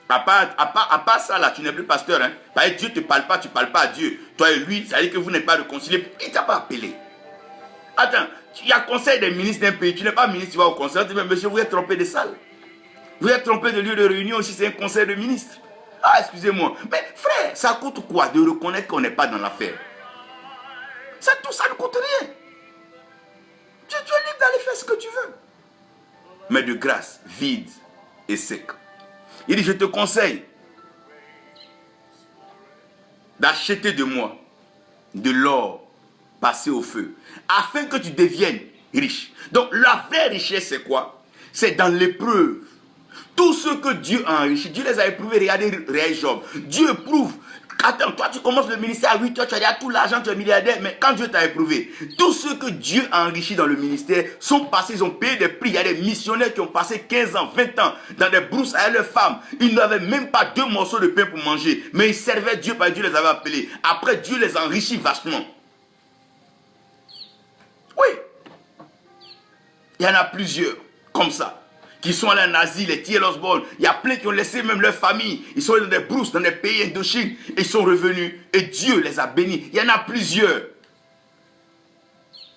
Speaker 1: À part ça, là, tu n'es plus pasteur. Hein. Parce que Dieu ne te parle pas, tu ne parles pas à Dieu. Toi et lui, ça veut dire que vous n'êtes pas réconciliés. Il ne t'a pas appelé. Attends, il y a conseil des ministres d'un pays. Tu n'es pas ministre, tu vas au conseil. Tu dis, mais monsieur, vous êtes trompé de salle. Vous êtes trompé de lieu de réunion aussi, c'est un conseil de ministres. Ah, excusez-moi. Mais frère, ça coûte quoi de reconnaître qu'on n'est pas dans l'affaire? Tout ça ne coûte rien. Tu es libre d'aller faire ce que tu veux. Mais de grâce, vide et sec. Il dit, je te conseille d'acheter de moi de l'or passé au feu, afin que tu deviennes riche. Donc la vraie richesse, c'est quoi? C'est dans l'épreuve. Tout ce que Dieu a enrichi, Dieu les a éprouvés. Regardez Job. Dieu prouve. Attends, toi tu commences le ministère à 8 heures, tu as déjà tout l'argent, tu es milliardaire, mais quand Dieu t'a éprouvé, tout ce que Dieu a enrichi dans le ministère sont passés, ils ont payé des prix. Il y a des missionnaires qui ont passé 15 ans, 20 ans dans des brousses avec leurs femmes. Ils n'avaient même pas 2 morceaux de pain pour manger, mais ils servaient Dieu parce que Dieu les avait appelés. Après, Dieu les a enrichis vachement. Oui. Il y en a plusieurs comme ça, qui sont allés en Asie, les T.L. Osborne. Il y a plein qui ont laissé même leur famille. Ils sont allés dans des brousses, dans des pays indochines. Et ils sont revenus. Et Dieu les a bénis. Il y en a plusieurs.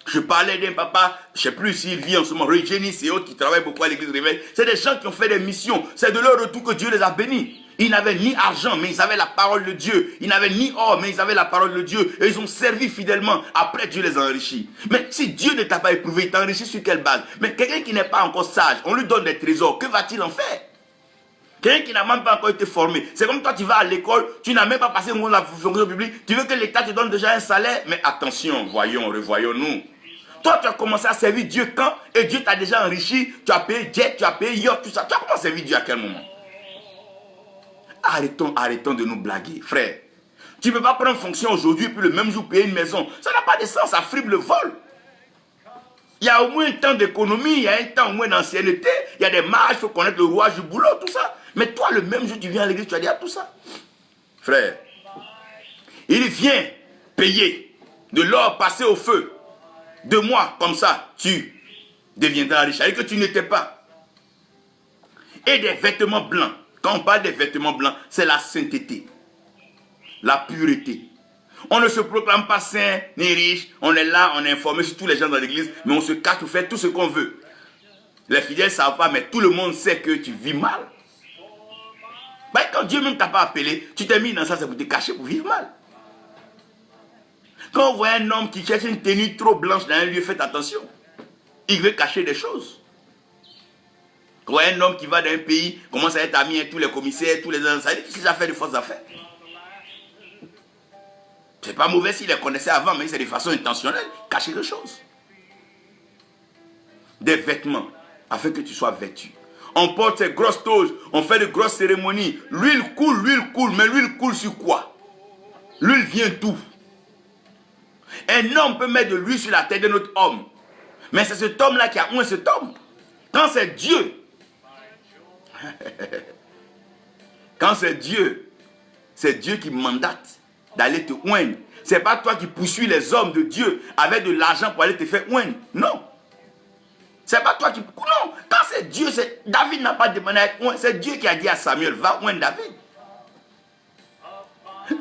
Speaker 1: Je parlais d'un papa, je ne sais plus s'il vit en ce moment, Ray Jenny et autres qui travaillent beaucoup à l'église Réveil. C'est des gens qui ont fait des missions. C'est de leur retour que Dieu les a bénis. Ils n'avaient ni argent, mais ils avaient la parole de Dieu. Ils n'avaient ni or, mais ils avaient la parole de Dieu. Et ils ont servi fidèlement. Après, Dieu les a enrichis. Mais si Dieu ne t'a pas éprouvé, il t'a enrichi sur quelle base? Mais quelqu'un qui n'est pas encore sage, on lui donne des trésors. Que va-t-il en faire? Quelqu'un qui n'a même pas encore été formé. C'est comme toi, tu vas à l'école, tu n'as même pas passé la fonction publique. Tu veux que l'État te donne déjà un salaire? Mais attention, revoyons-nous. Toi, tu as commencé à servir Dieu quand? Et Dieu t'a déjà enrichi. Tu as payé jet, tu as payé yacht, tout ça. Tu as commencé à servir Dieu à quel moment? Arrêtons de nous blaguer, frère. Tu ne peux pas prendre fonction aujourd'hui et puis le même jour payer une maison. Ça n'a pas de sens, ça frible le vol. Il y a au moins un temps d'économie, il y a un temps au moins d'ancienneté, il y a des marges, il faut connaître le rouage du boulot, tout ça. Mais toi, le même jour, tu viens à l'église, tu as dit à tout ça. Frère, il vient payer de l'or passé au feu. 2 mois, comme ça, tu deviendras riche. C'est-à-dire que tu n'étais pas. Et des vêtements blancs. Quand on parle des vêtements blancs, c'est la sainteté, la pureté. On ne se proclame pas saint ni riche. On est là, on est informé sur tous les gens dans l'église, mais on se cache pour faire tout ce qu'on veut. Les fidèles ne savent pas, mais tout le monde sait que tu vis mal. Ben, quand Dieu même ne t'a pas appelé, tu t'es mis dans ça, c'est pour te cacher, pour vivre mal. Quand on voit un homme qui cherche une tenue trop blanche dans un lieu, faites attention. Il veut cacher des choses. Quand un homme qui va dans un pays, commence à être ami avec tous les commissaires, tous les gens, ça veut dire qu'il a fait de fausses affaires. C'est pas mauvais s'il les connaissait avant, mais c'est de façon intentionnelle, cacher des choses. Des vêtements, afin que tu sois vêtu. On porte ces grosses toges, on fait de grosses cérémonies. L'huile coule, mais l'huile coule sur quoi? L'huile vient d'où? Un homme peut mettre de l'huile sur la tête d'un autre homme. Mais c'est cet homme-là qui a oint cet homme. Quand c'est Dieu, c'est Dieu qui mandate d'aller te oindre. C'est pas toi qui poursuis les hommes de Dieu avec de l'argent pour aller te faire oindre. Non. C'est pas toi qui... Non. Quand c'est Dieu, David n'a pas demandé à être oindre. C'est Dieu qui a dit à Samuel, va oindre David.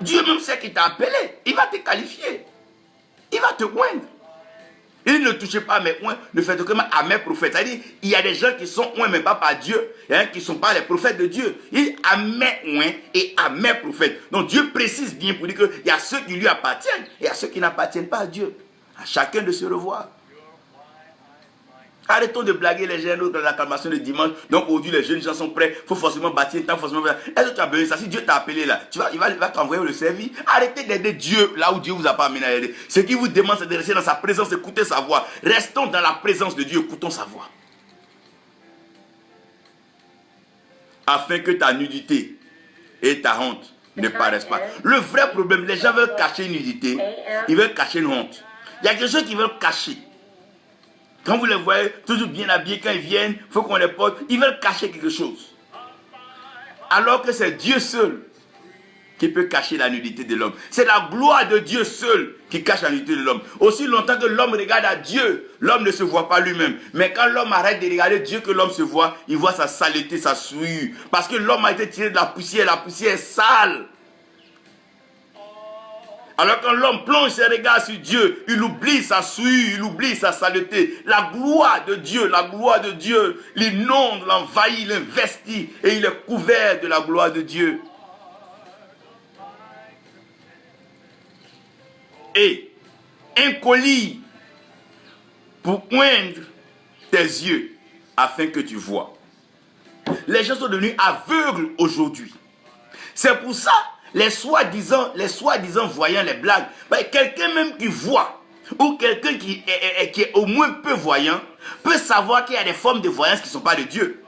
Speaker 1: Dieu même sait qu'il t'a appelé. Il va te qualifier. Il va te oindre. Il ne touchez pas à mes oints, ne faites aucunement à mes prophètes. C'est-à-dire, il y a des gens qui sont oints, mais pas par Dieu, hein, qui ne sont pas les prophètes de Dieu. Il dit à mes oints et à mes prophètes. Donc Dieu précise bien pour dire qu'il y a ceux qui lui appartiennent et à ceux qui n'appartiennent pas à Dieu. À chacun de se revoir. Arrêtons de blaguer les jeunes dans l'acclamation de dimanche. Donc aujourd'hui, les jeunes gens sont prêts. Il faut forcément bâtir un temps, forcément. Est-ce que tu as besoin de ça? Si Dieu t'a appelé là, il va t'envoyer le servir. Arrêtez d'aider Dieu là où Dieu vous a pas amené à aider. Ce qui vous demande, c'est de rester dans sa présence, écouter sa voix. Restons dans la présence de Dieu, écoutons sa voix. Afin que ta nudité et ta honte ne paraissent pas. Le vrai problème, les gens veulent cacher une nudité, ils veulent cacher une honte. Il y a quelque chose qu'ils veulent cacher. Quand vous les voyez toujours bien habillés, quand ils viennent, il faut qu'on les porte. Ils veulent cacher quelque chose. Alors que c'est Dieu seul qui peut cacher la nudité de l'homme. C'est la gloire de Dieu seul qui cache la nudité de l'homme. Aussi longtemps que l'homme regarde à Dieu, l'homme ne se voit pas lui-même. Mais quand l'homme arrête de regarder Dieu, que l'homme se voit, il voit sa saleté, sa souillure. Parce que l'homme a été tiré de la poussière est sale. Alors quand l'homme plonge ses regards sur Dieu, il oublie sa souillure, il oublie sa saleté. La gloire de Dieu l'inonde, l'envahit, l'investit et il est couvert de la gloire de Dieu. Et un collier pour oindre tes yeux afin que tu vois. Les gens sont devenus aveugles aujourd'hui. C'est pour ça les soi-disant voyants, les blagues, quelqu'un même qui voit, ou quelqu'un qui est au moins peu voyant, peut savoir qu'il y a des formes de voyance qui ne sont pas de Dieu.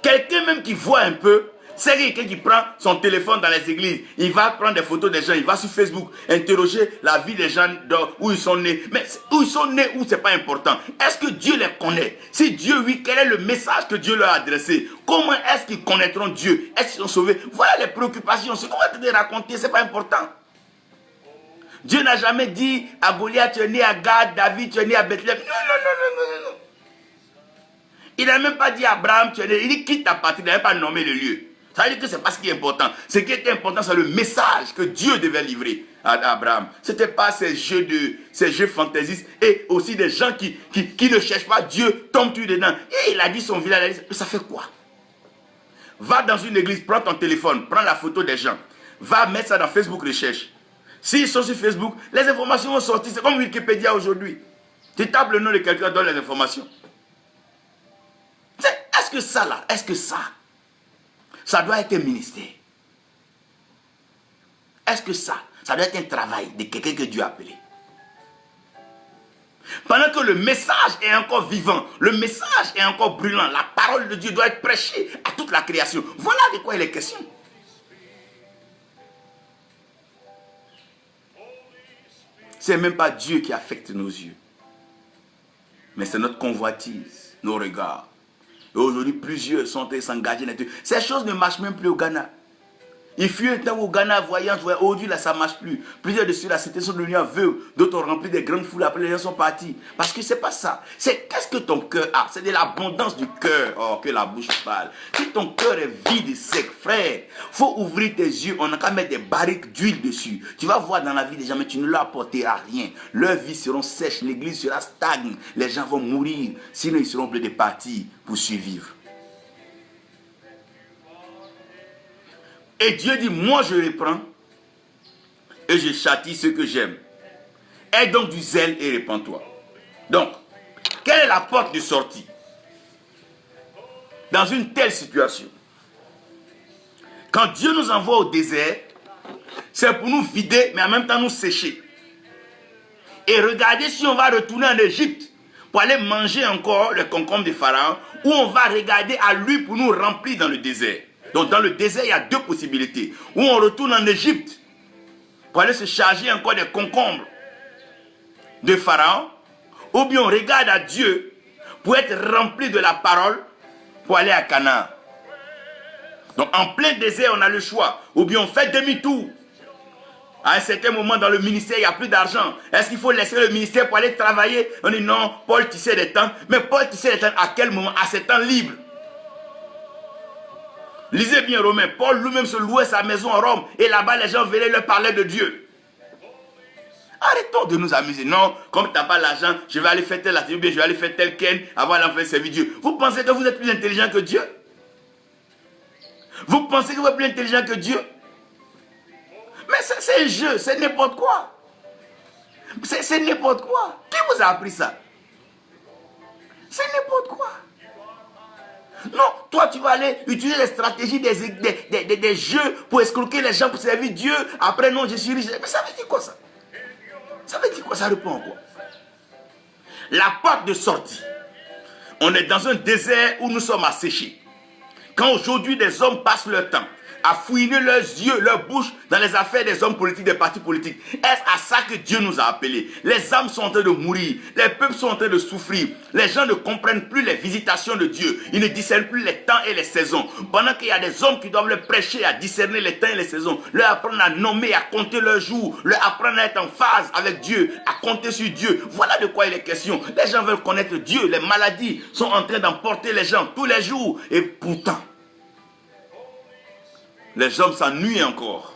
Speaker 1: Quelqu'un même qui voit un peu, c'est quelqu'un qui prend son téléphone dans les églises, il va prendre des photos des gens, il va sur Facebook, interroger la vie des gens où ils sont nés. Mais où ils sont nés, où c'est pas important. Est-ce que Dieu les connaît? Si Dieu, oui, quel est le message que Dieu leur a adressé? Comment est-ce qu'ils connaîtront Dieu? Est-ce qu'ils sont sauvés? Voilà les préoccupations. Ce qu'on va te raconter, c'est pas important. Dieu n'a jamais dit à Goliath, tu es né à Gad, David, tu es né à Bethléem. Non. Il n'a même pas dit à Abraham, tu es né. Il dit quitte ta patrie, il n'a même pas nommé le lieu. Ça veut dire que ce n'est pas ce qui est important. Ce qui est important, c'est le message que Dieu devait livrer à Abraham. Ce n'était pas ces jeux fantaisistes et aussi des gens qui ne cherchent pas Dieu, tombent dedans. Et il a dit son village, ça fait quoi? Va dans une église, prends ton téléphone, prends la photo des gens. Va mettre ça dans Facebook Recherche. S'ils sont sur Facebook, les informations vont sortir. C'est comme Wikipédia aujourd'hui. Tu tapes le nom de quelqu'un, donne les informations. Est-ce que ça doit être un ministère? Est-ce que ça doit être un travail de quelqu'un que Dieu a appelé? Pendant que le message est encore vivant, le message est encore brûlant, la parole de Dieu doit être prêchée à toute la création. Voilà de quoi il est question. C'est même pas Dieu qui affecte nos yeux, mais c'est notre convoitise, nos regards. Et aujourd'hui, plusieurs sont s'engager là-dessus. Ces choses ne marchent même plus au Ghana. Il fut un temps où au Ghana, voyant, aujourd'hui, là, ça ne marche plus. Plusieurs de ceux-là, c'était sont devenus aveugles. D'autres ont rempli des grandes foules. Après, les gens sont partis. Parce que ce n'est pas ça. C'est qu'est-ce que ton cœur a? C'est de l'abondance du cœur que la bouche parle. Si ton cœur est vide et sec, frère, il faut ouvrir tes yeux. On n'a qu'à mettre des barriques d'huile dessus. Tu vas voir dans la vie des gens, mais tu ne leur apporteras rien. Leurs vies seront sèches. L'église sera stagne. Les gens vont mourir. Sinon, ils seront obligés de partir pour survivre. Et Dieu dit, moi je reprends et je châtie ceux que j'aime. Aie donc du zèle et répands-toi. Donc, quelle est la porte de sortie dans une telle situation? Quand Dieu nous envoie au désert, c'est pour nous vider, mais en même temps nous sécher. Et regardez si on va retourner en Égypte pour aller manger encore le concombre de Pharaon, ou on va regarder à lui pour nous remplir dans le désert. Donc dans le désert, il y a deux possibilités. Ou on retourne en Égypte pour aller se charger encore des concombres de Pharaon, ou bien on regarde à Dieu pour être rempli de la parole pour aller à Canaan. Donc en plein désert, on a le choix. Ou bien on fait demi-tour. À un certain moment dans le ministère, il n'y a plus d'argent. Est-ce qu'il faut laisser le ministère pour aller travailler? On dit non, Paul tissait des tentes. Mais Paul tissait des tentes à quel moment? À ses temps libres. Lisez bien Romains. Paul lui-même se louait sa maison en Rome. Et là-bas, les gens venaient leur parler de Dieu. Arrêtons de nous amuser. Non, comme tu n'as pas l'argent, je vais aller faire telle activité, je vais aller faire tel ken avant d'enfin servir Dieu. Vous pensez que vous êtes plus intelligent que Dieu? Vous pensez que vous êtes plus intelligent que Dieu? Mais c'est un jeu, c'est n'importe quoi. C'est n'importe quoi. Qui vous a appris ça? C'est n'importe quoi. Non, toi tu vas aller utiliser les stratégies des jeux pour escroquer les gens pour servir Dieu. Après non, je suis riche. Mais ça veut dire quoi ça? Ça veut dire quoi? Ça répond à quoi? La porte de sortie. On est dans un désert où nous sommes asséchés. Quand aujourd'hui des hommes passent leur temps à fouiner leurs yeux, leurs bouches dans les affaires des hommes politiques, des partis politiques, est-ce à ça que Dieu nous a appelés? Les âmes sont en train de mourir, les peuples sont en train de souffrir, les gens ne comprennent plus les visitations de Dieu, ils ne discernent plus les temps et les saisons. Pendant qu'il y a des hommes qui doivent leur prêcher à discerner les temps et les saisons, leur apprendre à nommer, à compter leurs jours, leur apprendre à être en phase avec Dieu, à compter sur Dieu. Voilà de quoi il est question. Les gens veulent connaître Dieu, les maladies sont en train d'emporter les gens tous les jours, et pourtant, les hommes s'ennuient encore.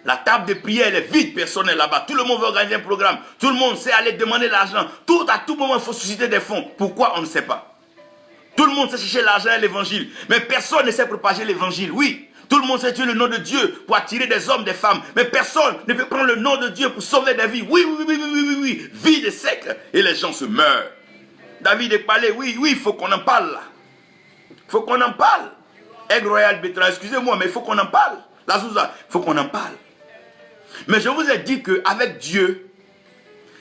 Speaker 1: La table de prière est vide, personne n'est là-bas. Tout le monde veut organiser un programme. Tout le monde sait aller demander l'argent. À tout moment, il faut susciter des fonds. Pourquoi? On ne sait pas. Tout le monde sait chercher l'argent et l'évangile. Mais personne ne sait propager l'évangile. Oui, tout le monde sait tuer le nom de Dieu pour attirer des hommes, des femmes. Mais personne ne peut prendre le nom de Dieu pour sauver des vies. Oui, oui, oui, oui, oui, oui, oui. Vide et sec. Et les gens se meurent. David est parlé. Oui, oui, il faut qu'on en parle là. Il faut qu'on en parle. Aigle Royal Bétran, excusez-moi, mais il faut qu'on en parle. La Souza, il faut qu'on en parle. Mais je vous ai dit qu'avec Dieu,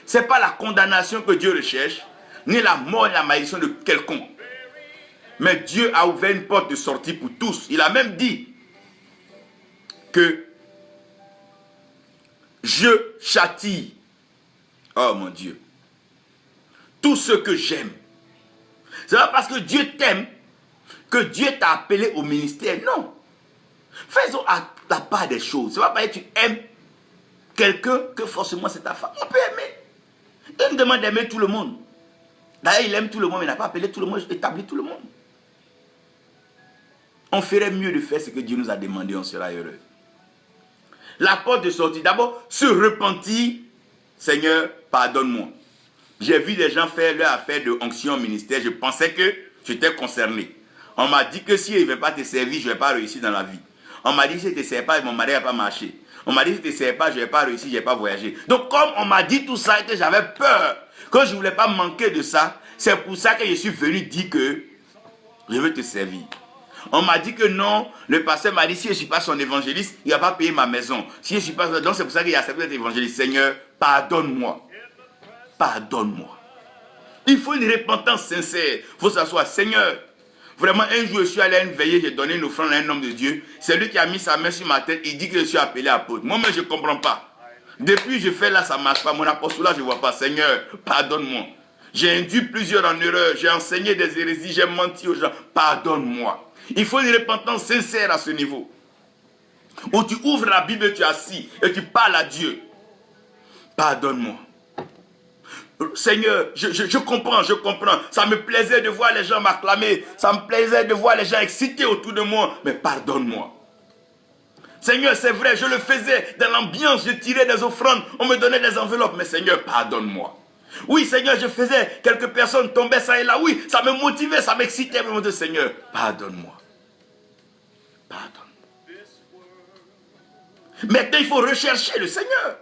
Speaker 1: ce n'est pas la condamnation que Dieu recherche, ni la mort et la malédiction de quelconque. Mais Dieu a ouvert une porte de sortie pour tous. Il a même dit que je châtie, oh mon Dieu, tout ce que j'aime. Ce n'est pas parce que Dieu t'aime que Dieu t'a appelé au ministère. Non. Faisons à la part des choses. Ce n'est pas parce que tu aimes quelqu'un que forcément c'est ta femme. On peut aimer. Il me demande d'aimer tout le monde. D'ailleurs, il aime tout le monde, mais il n'a pas appelé tout le monde, établi tout le monde. On ferait mieux de faire ce que Dieu nous a demandé, on sera heureux. La porte de sortie, d'abord, se repentir. Seigneur, pardonne-moi. J'ai vu des gens faire leur affaire de onction au ministère. Je pensais que j'étais concerné. On m'a dit que si il ne veut pas te servir, je ne vais pas réussir dans la vie. On m'a dit que si tu ne te sers pas, mon mari ne va pas marcher. On m'a dit que si tu ne te sers pas, je ne vais pas réussir, je ne vais pas voyager. Donc comme on m'a dit tout ça et que j'avais peur, que je ne voulais pas manquer de ça, c'est pour ça que je suis venu dire que je veux te servir. On m'a dit que non, le pasteur m'a dit si je ne suis pas son évangéliste, il ne va pas payer ma maison. Si je ne suis pas, donc c'est pour ça qu'il a accepté d'être évangéliste. Seigneur, pardonne-moi. Pardonne-moi. Il faut une repentance sincère. Il faut s'asseoir. Seigneur, vraiment un jour je suis allé à une veillée, j'ai donné une offrande à un homme de Dieu. C'est lui qui a mis sa main sur ma tête, il dit que je suis appelé apôtre. Moi-même je ne comprends pas. Depuis je fais là, ça ne marche pas. Mon apostolat, je ne vois pas. Seigneur, pardonne-moi. J'ai induit plusieurs en erreur. J'ai enseigné des hérésies, j'ai menti aux gens. Pardonne-moi. Il faut une repentance sincère à ce niveau. Où tu ouvres la Bible, tu es assis et tu parles à Dieu. Pardonne-moi. Seigneur, je comprends. Ça me plaisait de voir les gens m'acclamer. Ça me plaisait de voir les gens excités autour de moi. Mais pardonne-moi. Seigneur, c'est vrai, je le faisais dans l'ambiance, je tirais des offrandes, on me donnait des enveloppes. Mais Seigneur, pardonne-moi. Oui, Seigneur, je faisais, quelques personnes tombaient ça et là. Oui, ça me motivait, ça m'excitait. Mais mon Dieu, Seigneur, pardonne-moi. Pardonne-moi. Maintenant, il faut rechercher le Seigneur.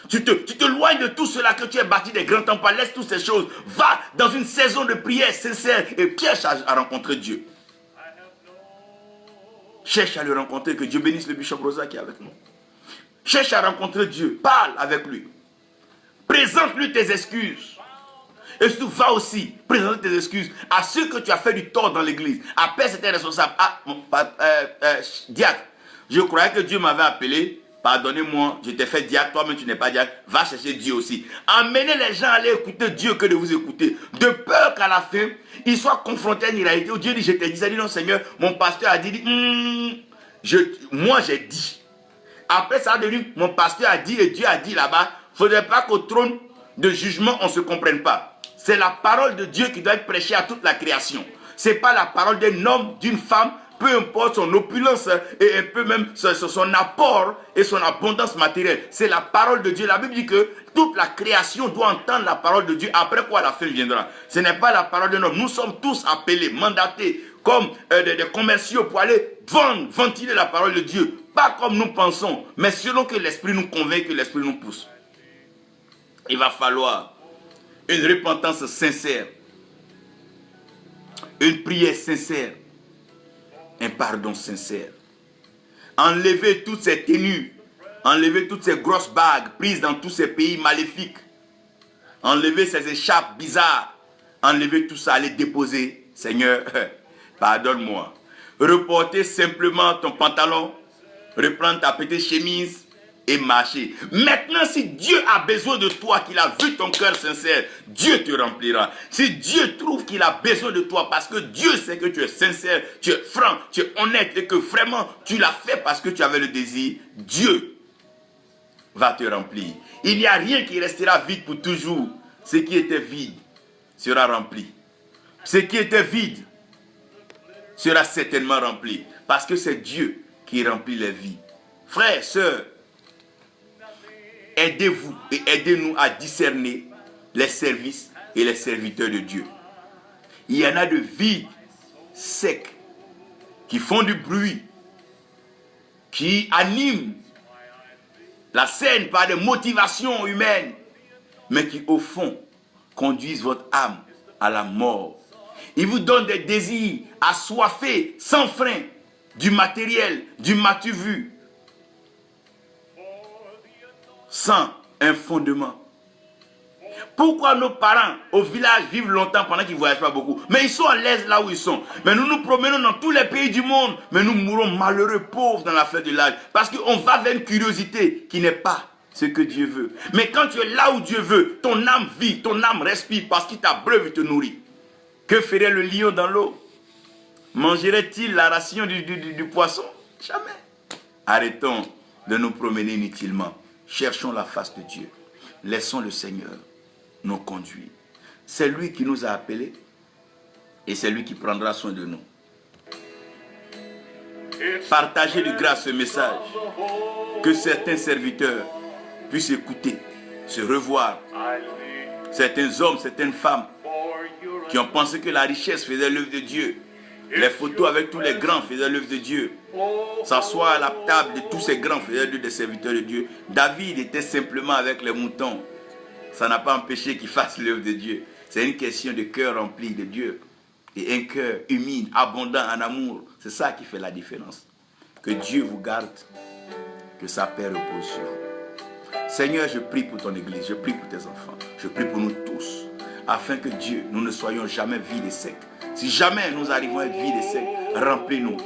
Speaker 1: Tu te loignes de tout cela que tu as bâti des grands temples. Laisse toutes ces choses. Va dans une saison de prière sincère et cherche à rencontrer Dieu. Cherche à le rencontrer. Que Dieu bénisse le bishop Rosa qui est avec nous. Cherche à rencontrer Dieu. Parle avec lui. Présente-lui tes excuses. Et surtout, va aussi présenter tes excuses à ceux que tu as fait du tort dans l'église. Appelle certains responsables. Diacre, je croyais que Dieu m'avait appelé. Pardonnez-moi, je t'ai fait diacre, toi-même tu n'es pas diacre, va chercher Dieu aussi. Emmenez les gens à aller écouter Dieu que de vous écouter. De peur qu'à la fin, ils soient confrontés à une réalité où Dieu dit, je t'ai dit, ça dit non Seigneur, mon pasteur a dit, moi j'ai dit. Après ça a devenu, mon pasteur a dit et Dieu a dit là-bas, il ne faudrait pas qu'au trône de jugement on ne se comprenne pas. C'est la parole de Dieu qui doit être prêchée à toute la création. Ce n'est pas la parole d'un homme, d'une femme, peu importe son opulence et un peu même son apport et son abondance matérielle. C'est la parole de Dieu. La Bible dit que toute la création doit entendre la parole de Dieu. Après quoi la fin viendra. Ce n'est pas la parole d'un homme. Nous sommes tous appelés, mandatés comme des commerciaux pour aller ventiler la parole de Dieu. Pas comme nous pensons, mais selon que l'Esprit nous convainc, que l'Esprit nous pousse. Il va falloir une repentance sincère, une prière sincère, un pardon sincère. Enlever toutes ces tenues, enlever toutes ces grosses bagues prises dans tous ces pays maléfiques, enlever ces écharpes bizarres, enlever tout ça, aller déposer. Seigneur, pardonne-moi. Reporter simplement ton pantalon, reprendre ta petite chemise et marcher. Maintenant, si Dieu a besoin de toi, qu'il a vu ton cœur sincère, Dieu te remplira. Si Dieu trouve qu'il a besoin de toi, parce que Dieu sait que tu es sincère, tu es franc, tu es honnête et que vraiment tu l'as fait parce que tu avais le désir, Dieu va te remplir. Il n'y a rien qui restera vide pour toujours. Ce qui était vide sera rempli. Ce qui était vide sera certainement rempli. Parce que c'est Dieu qui remplit les vies. Frères, sœurs, aidez-vous et aidez-nous à discerner les services et les serviteurs de Dieu. Il y en a de vides, secs, qui font du bruit, qui animent la scène par des motivations humaines, mais qui au fond conduisent votre âme à la mort. Ils vous donnent des désirs assoiffés, sans frein, du matériel, du m'as-tu vu, sans un fondement. Pourquoi nos parents au village vivent longtemps pendant qu'ils ne voyagent pas beaucoup? Mais ils sont à l'aise là où ils sont. Mais nous nous promenons dans tous les pays du monde, mais nous mourons malheureux, pauvres dans la fleur de l'âge. Parce qu'on va vers une curiosité qui n'est pas ce que Dieu veut. Mais quand tu es là où Dieu veut, ton âme vit, ton âme respire parce qu'il t'abreuve et te nourrit. Que ferait le lion dans l'eau? Mangerait-il la ration du poisson? Jamais. Arrêtons de nous promener inutilement. Cherchons la face de Dieu. Laissons le Seigneur nous conduire. C'est lui qui nous a appelés et c'est lui qui prendra soin de nous. Partagez de grâce ce message. Que certains serviteurs puissent écouter, se revoir. Certains hommes, certaines femmes qui ont pensé que la richesse faisait l'œuvre de Dieu. Les photos avec tous les grands faisaient l'œuvre de Dieu. S'asseoir à la table de tous ces grands faisaient l'œuvre des serviteurs de Dieu. David était simplement avec les moutons. Ça n'a pas empêché qu'il fasse l'œuvre de Dieu. C'est une question de cœur rempli de Dieu. Et un cœur humide, abondant en amour. C'est ça qui fait la différence. Que Dieu vous garde. Que sa paix repose sur vous. Seigneur, je prie pour ton église. Je prie pour tes enfants. Je prie pour nous tous. Afin que Dieu, nous ne soyons jamais vides et secs. Si jamais nous arrivons à être vides et secs, remplis-nous.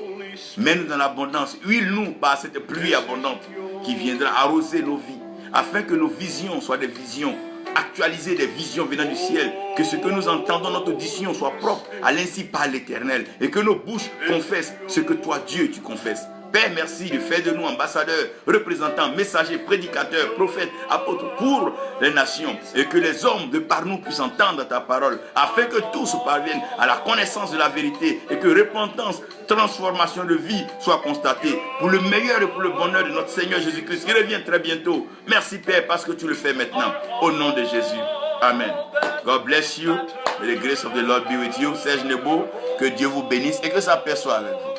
Speaker 1: Mets-nous dans l'abondance. Huile-nous par cette pluie abondante qui viendra arroser nos vies. Afin que nos visions soient des visions actualisées, des visions venant du ciel. Que ce que nous entendons, notre audition soit propre à l'ainsi par l'Éternel. Et que nos bouches confessent ce que toi, Dieu, tu confesses. Père, merci de faire de nous ambassadeurs, représentants, messagers, prédicateurs, prophètes, apôtres pour les nations. Et que les hommes de par nous puissent entendre ta parole. Afin que tous parviennent à la connaissance de la vérité. Et que repentance, transformation de vie soit constatée. Pour le meilleur et pour le bonheur de notre Seigneur Jésus-Christ qui revient très bientôt. Merci Père parce que tu le fais maintenant. Au nom de Jésus. Amen. God bless you. May the grace of the Lord be with you. Serge Nebo, que Dieu vous bénisse et que sa paix soit avec vous.